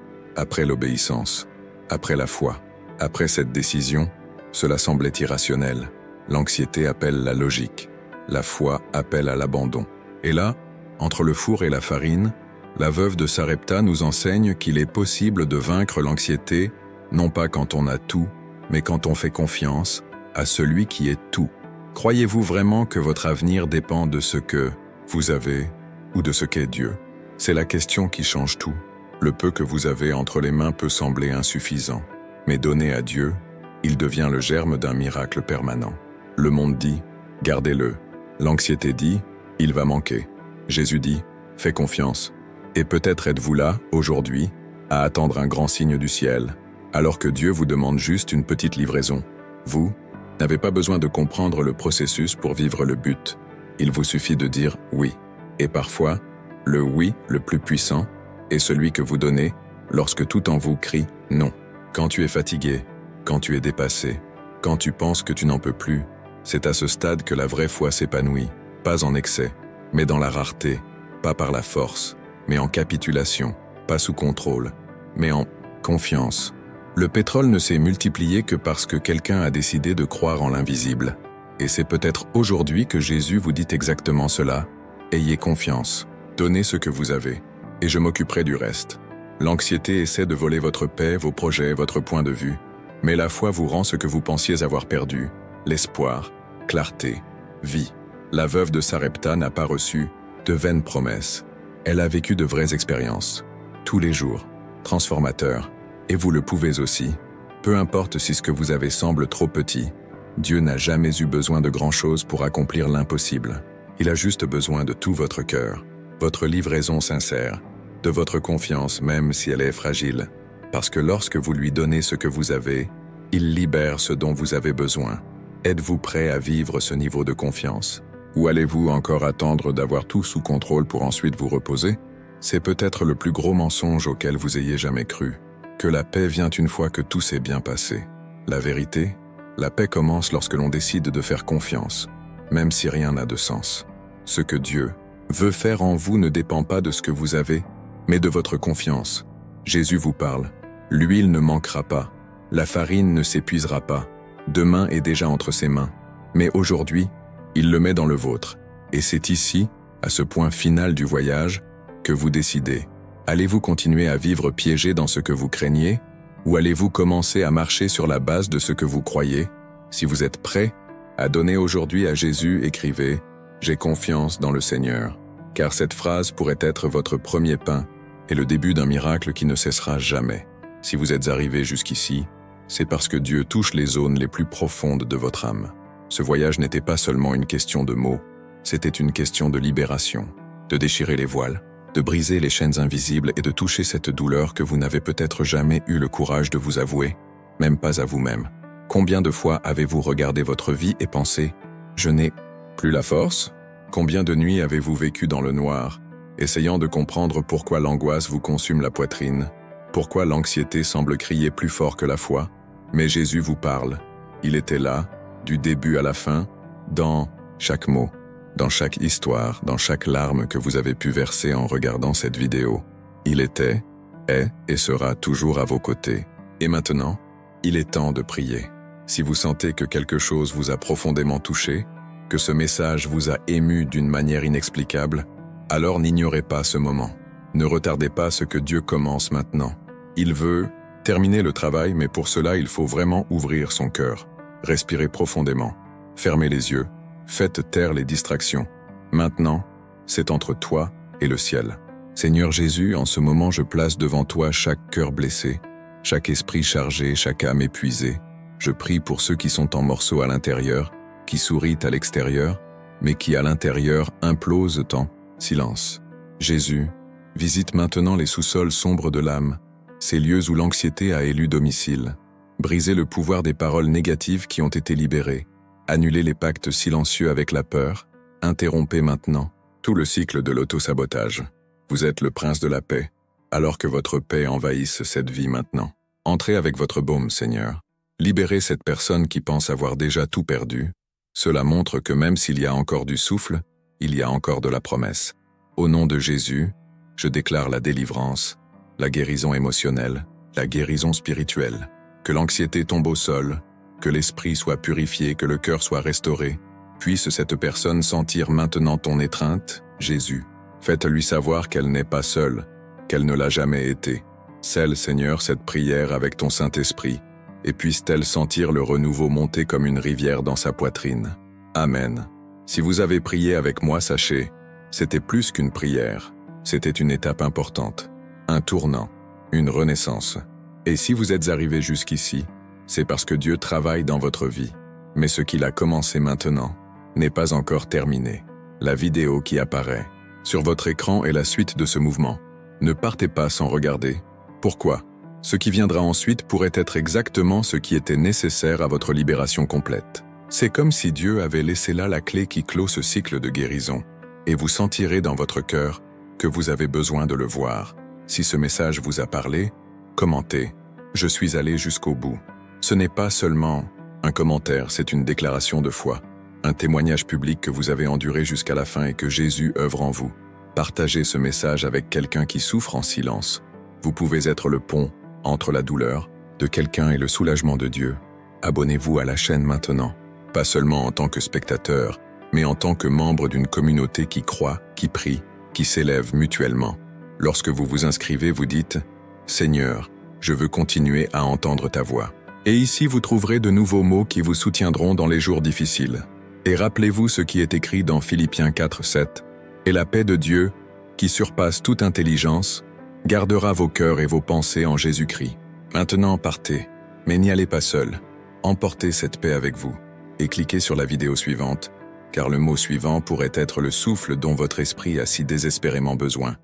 l'obéissance, après la foi. Après cette décision, cela semblait irrationnel. L'anxiété appelle la logique, la foi appelle à l'abandon. Et là, entre le four et la farine, la veuve de Sarepta nous enseigne qu'il est possible de vaincre l'anxiété, non pas quand on a tout, mais quand on fait confiance à celui qui est tout. Croyez-vous vraiment que votre avenir dépend de ce que vous avez ou de ce qu'est Dieu? C'est la question qui change tout. Le peu que vous avez entre les mains peut sembler insuffisant, mais donné à Dieu, il devient le germe d'un miracle permanent. Le monde dit, gardez-le. L'anxiété dit, il va manquer. Jésus dit, fais confiance. Et peut-être êtes-vous là, aujourd'hui, à attendre un grand signe du ciel, alors que Dieu vous demande juste une petite livraison. Vous, n'avez pas besoin de comprendre le processus pour vivre le but. Il vous suffit de dire oui. Et parfois, le oui le plus puissant est celui que vous donnez lorsque tout en vous crie non. Quand tu es fatigué, quand tu es dépassé, quand tu penses que tu n'en peux plus, c'est à ce stade que la vraie foi s'épanouit, pas en excès, mais dans la rareté, pas par la force, mais en capitulation, pas sous contrôle, mais en confiance. Le pétrole ne s'est multiplié que parce que quelqu'un a décidé de croire en l'invisible. Et c'est peut-être aujourd'hui que Jésus vous dit exactement cela. Ayez confiance, donnez ce que vous avez, et je m'occuperai du reste. L'anxiété essaie de voler votre paix, vos projets, votre point de vue, mais la foi vous rend ce que vous pensiez avoir perdu, l'espoir, clarté, vie. La veuve de Sarepta n'a pas reçu de vaines promesses. Elle a vécu de vraies expériences, tous les jours, transformateurs. Et vous le pouvez aussi. Peu importe si ce que vous avez semble trop petit, Dieu n'a jamais eu besoin de grand-chose pour accomplir l'impossible. Il a juste besoin de tout votre cœur, votre livraison sincère, de votre confiance même si elle est fragile. Parce que lorsque vous lui donnez ce que vous avez, il libère ce dont vous avez besoin. Êtes-vous prêt à vivre ce niveau de confiance? Ou allez-vous encore attendre d'avoir tout sous contrôle pour ensuite vous reposer? C'est peut-être le plus gros mensonge auquel vous ayez jamais cru. Que la paix vient une fois que tout s'est bien passé. La vérité, la paix commence lorsque l'on décide de faire confiance, même si rien n'a de sens. Ce que Dieu veut faire en vous ne dépend pas de ce que vous avez, mais de votre confiance. Jésus vous parle. L'huile ne manquera pas, la farine ne s'épuisera pas. Demain est déjà entre ses mains. Mais aujourd'hui, il le met dans le vôtre. Et c'est ici, à ce point final du voyage, que vous décidez. Allez-vous continuer à vivre piégé dans ce que vous craignez, ou allez-vous commencer à marcher sur la base de ce que vous croyez? Si vous êtes prêt à donner aujourd'hui à Jésus, écrivez « J'ai confiance dans le Seigneur », car cette phrase pourrait être votre premier pas et le début d'un miracle qui ne cessera jamais. Si vous êtes arrivé jusqu'ici, c'est parce que Dieu touche les zones les plus profondes de votre âme. Ce voyage n'était pas seulement une question de mots, c'était une question de libération, de déchirer les voiles, de briser les chaînes invisibles et de toucher cette douleur que vous n'avez peut-être jamais eu le courage de vous avouer, même pas à vous-même. Combien de fois avez-vous regardé votre vie et pensé « Je n'ai plus la force » ? Combien de nuits avez-vous vécu dans le noir, essayant de comprendre pourquoi l'angoisse vous consume la poitrine, pourquoi l'anxiété semble crier plus fort que la foi? Mais Jésus vous parle. Il était là, du début à la fin, dans chaque mot. Dans chaque histoire, dans chaque larme que vous avez pu verser en regardant cette vidéo. Il était, est et sera toujours à vos côtés. Et maintenant, il est temps de prier. Si vous sentez que quelque chose vous a profondément touché, que ce message vous a ému d'une manière inexplicable, alors n'ignorez pas ce moment. Ne retardez pas ce que Dieu commence maintenant. Il veut terminer le travail, mais pour cela, il faut vraiment ouvrir son cœur. Respirez profondément. Fermez les yeux. Faites taire les distractions. Maintenant, c'est entre toi et le ciel. Seigneur Jésus, en ce moment je place devant toi chaque cœur blessé, chaque esprit chargé, chaque âme épuisée. Je prie pour ceux qui sont en morceaux à l'intérieur, qui sourient à l'extérieur, mais qui à l'intérieur implosent en silence. Jésus, visite maintenant les sous-sols sombres de l'âme, ces lieux où l'anxiété a élu domicile. Brisez le pouvoir des paroles négatives qui ont été libérées. Annulez les pactes silencieux avec la peur, interrompez maintenant tout le cycle de l'auto-sabotage. Vous êtes le prince de la paix, alors que votre paix envahisse cette vie maintenant. Entrez avec votre baume, Seigneur. Libérez cette personne qui pense avoir déjà tout perdu. Cela montre que même s'il y a encore du souffle, il y a encore de la promesse. Au nom de Jésus, je déclare la délivrance, la guérison émotionnelle, la guérison spirituelle. Que l'anxiété tombe au sol, que l'esprit soit purifié, que le cœur soit restauré. Puisse cette personne sentir maintenant ton étreinte, Jésus. Faites-lui savoir qu'elle n'est pas seule, qu'elle ne l'a jamais été. Scelle, Seigneur, cette prière avec ton Saint-Esprit, et puisse-t-elle sentir le renouveau monter comme une rivière dans sa poitrine. Amen. Si vous avez prié avec moi, sachez, c'était plus qu'une prière, c'était une étape importante, un tournant, une renaissance. Et si vous êtes arrivé jusqu'ici, c'est parce que Dieu travaille dans votre vie. Mais ce qu'il a commencé maintenant n'est pas encore terminé. La vidéo qui apparaît sur votre écran est la suite de ce mouvement. Ne partez pas sans regarder. Pourquoi? Ce qui viendra ensuite pourrait être exactement ce qui était nécessaire à votre libération complète. C'est comme si Dieu avait laissé là la clé qui clôt ce cycle de guérison, et vous sentirez dans votre cœur que vous avez besoin de le voir. Si ce message vous a parlé, commentez. Je suis allé jusqu'au bout. Ce n'est pas seulement un commentaire, c'est une déclaration de foi, un témoignage public que vous avez enduré jusqu'à la fin et que Jésus œuvre en vous. Partagez ce message avec quelqu'un qui souffre en silence. Vous pouvez être le pont entre la douleur de quelqu'un et le soulagement de Dieu. Abonnez-vous à la chaîne maintenant, pas seulement en tant que spectateur, mais en tant que membre d'une communauté qui croit, qui prie, qui s'élève mutuellement. Lorsque vous vous inscrivez, vous dites « Seigneur, je veux continuer à entendre ta voix ». Et ici, vous trouverez de nouveaux mots qui vous soutiendront dans les jours difficiles. Et rappelez-vous ce qui est écrit dans Philippiens 4:7. « Et la paix de Dieu, qui surpasse toute intelligence, gardera vos cœurs et vos pensées en Jésus-Christ. » Maintenant, partez, mais n'y allez pas seul. Emportez cette paix avec vous et cliquez sur la vidéo suivante, car le mot suivant pourrait être le souffle dont votre esprit a si désespérément besoin.